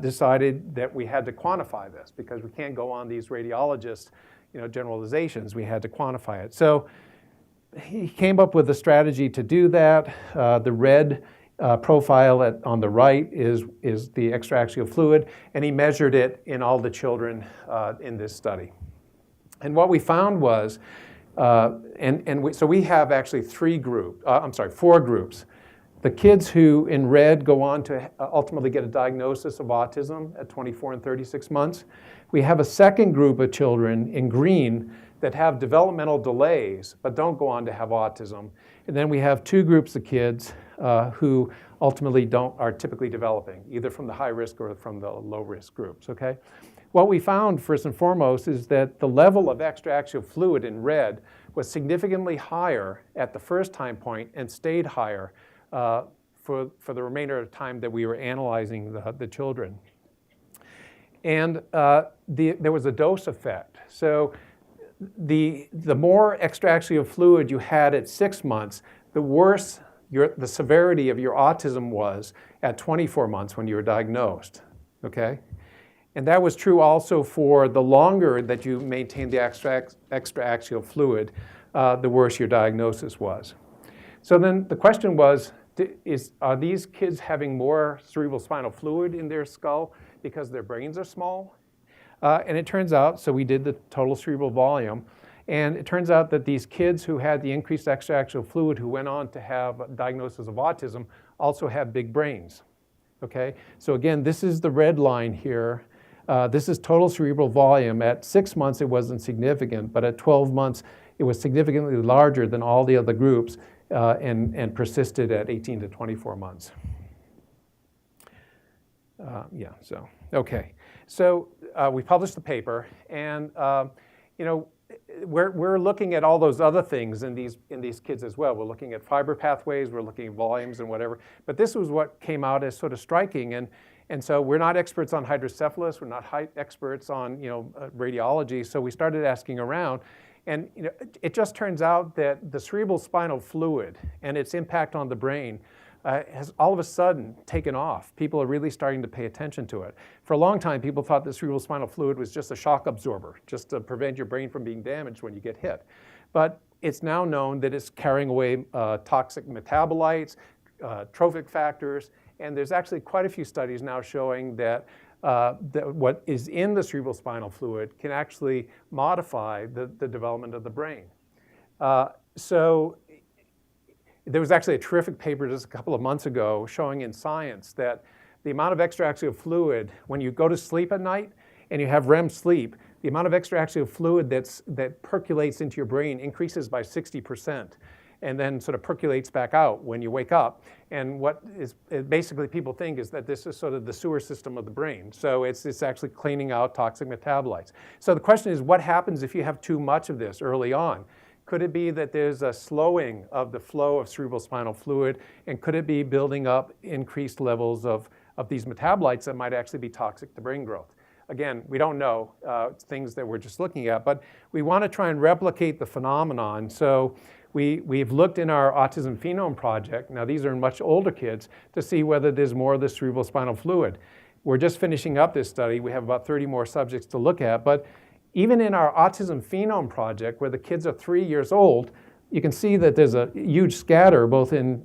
Speaker 1: decided that we had to quantify this because we can't go on these radiologists, generalizations. We had to quantify it. So he came up with a strategy to do that. The red profile on the right is the extraaxial fluid, and he measured it in all the children in this study. And what we found was, so we have actually four groups. The kids who in red go on to ultimately get a diagnosis of autism at 24 and 36 months. We have a second group of children in green that have developmental delays but don't go on to have autism. And then we have two groups of kids who ultimately are typically developing, either from the high risk or from the low risk groups, okay? What we found first and foremost is that the level of extraaxial fluid in red was significantly higher at the first time point and stayed higher for the remainder of the time that we were analyzing the children. And there was a dose effect. So the more extraaxial fluid you had at 6 months, the worse the severity of your autism was at 24 months when you were diagnosed, okay? And that was true also for the longer that you maintained the extraaxial fluid, the worse your diagnosis was. So then the question was, are these kids having more cerebral spinal fluid in their skull because their brains are small? And it turns out, so we did the total cerebral volume, and it turns out that these kids who had the increased extraaxial fluid who went on to have a diagnosis of autism also have big brains, okay? So again, this is the red line here. This is total cerebral volume. At 6 months, it wasn't significant, but at 12 months, it was significantly larger than all the other groups and persisted at 18 to 24 months. Okay. So we published the paper, and we're looking at all those other things in these kids as well. We're looking at fiber pathways, we're looking at volumes and whatever. But this was what came out as sort of striking. And so we're not experts on hydrocephalus, we're not experts on radiology. So we started asking around, and it just turns out that the cerebral spinal fluid and its impact on the brain has all of a sudden taken off. People are really starting to pay attention to it. For a long time, people thought the cerebral spinal fluid was just a shock absorber, just to prevent your brain from being damaged when you get hit. But it's now known that it's carrying away toxic metabolites, trophic factors, and there's actually quite a few studies now showing that what is in the cerebral spinal fluid can actually modify the development of the brain. So there was actually a terrific paper just a couple of months ago showing in Science that the amount of extraaxial fluid, when you go to sleep at night and you have REM sleep, the amount of extraaxial fluid that percolates into your brain increases by 60%. And then sort of percolates back out when you wake up. And what is basically people think is that this is sort of the sewer system of the brain. So it's actually cleaning out toxic metabolites. So the question is, what happens if you have too much of this early on? Could it be that there's a slowing of the flow of cerebral spinal fluid? And could it be building up increased levels of these metabolites that might actually be toxic to brain growth? Again, we don't know. It's things that we're just looking at. But we want to try and replicate the phenomenon. So we've looked in our autism phenome project, now these are in much older kids, to see whether there's more of the cerebral spinal fluid. We're just finishing up this study. We have about 30 more subjects to look at. But even in our autism phenome project, where the kids are 3 years old, you can see that there's a huge scatter both in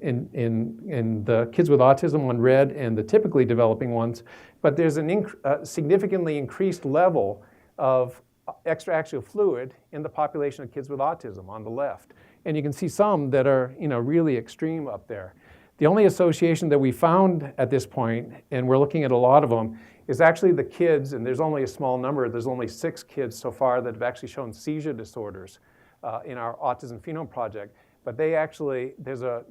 Speaker 1: the kids with autism on red and the typically developing ones. But there's a significantly increased level of extraaxial fluid in the population of kids with autism on the left. And you can see some that are really extreme up there. The only association that we found at this point, and we're looking at a lot of them, is actually the kids, and there's only a small number, there's only 6 kids so far that have actually shown seizure disorders in our autism phenome project. But they actually, the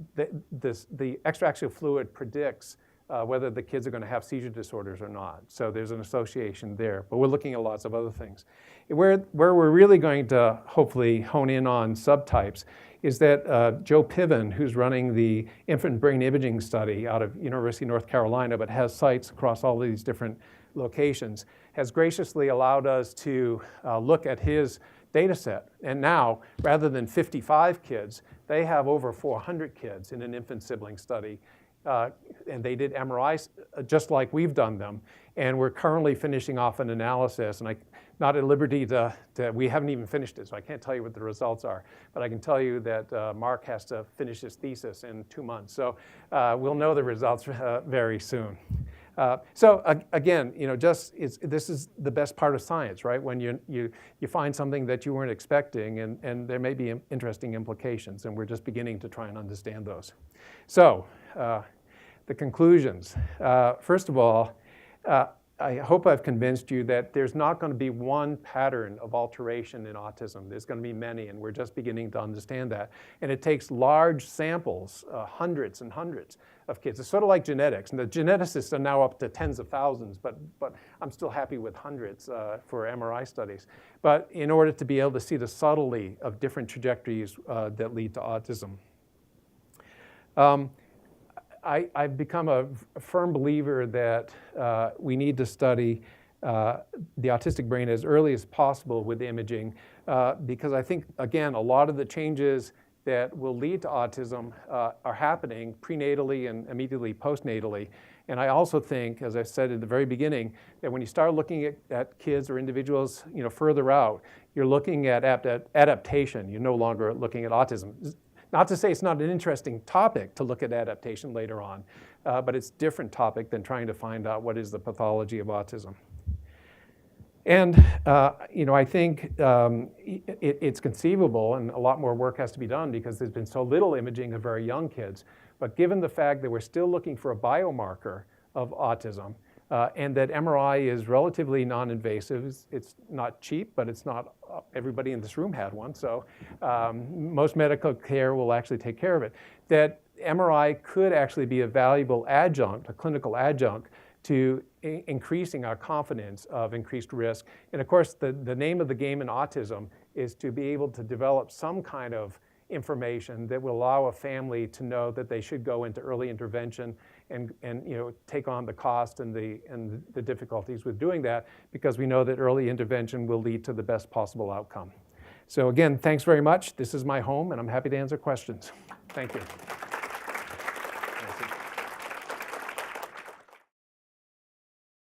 Speaker 1: extraaxial fluid predicts whether the kids are going to have seizure disorders or not. So there's an association there. But we're looking at lots of other things. Where we're really going to hopefully hone in on subtypes is that Joe Piven, who's running the infant brain imaging study out of University of North Carolina, but has sites across all these different locations, has graciously allowed us to look at his data set. And now, rather than 55 kids, they have over 400 kids in an infant sibling study. And they did MRIs just like we've done them. And we're currently finishing off an analysis. And I'm not at liberty we haven't even finished it, so I can't tell you what the results are. But I can tell you that Mark has to finish his thesis in 2 months. So we'll know the results very soon. Again, this is the best part of science, right? When you find something that you weren't expecting, and there may be interesting implications, and we're just beginning to try and understand those. So the conclusions. First of all, I hope I've convinced you that there's not going to be one pattern of alteration in autism. There's going to be many, and we're just beginning to understand that. And it takes large samples, hundreds and hundreds of kids. It's sort of like genetics. And the geneticists are now up to tens of thousands, but I'm still happy with hundreds for MRI studies. But in order to be able to see the subtlety of different trajectories that lead to autism. I've become a firm believer that we need to study the autistic brain as early as possible with imaging because I think, again, a lot of the changes that will lead to autism are happening prenatally and immediately postnatally. And I also think, as I said at the very beginning, that when you start looking at kids or individuals further out, you're looking at adaptation. You're no longer looking at autism. Not to say it's not an interesting topic to look at adaptation later on, but it's a different topic than trying to find out what is the pathology of autism. And I think it's conceivable, and a lot more work has to be done because there's been so little imaging of very young kids. But given the fact that we're still looking for a biomarker of autism, and that MRI is relatively non-invasive. It's not cheap, but it's not everybody in this room had one, so most medical care will actually take care of it. That MRI could actually be a valuable adjunct, a clinical adjunct, to increasing our confidence of increased risk. And of course, the name of the game in autism is to be able to develop some kind of information that will allow a family to know that they should go into early intervention and take on the cost and the difficulties with doing that, because we know that early intervention will lead to the best possible outcome. So again, thanks very much. This is my home, and I'm happy to answer questions. Thank you.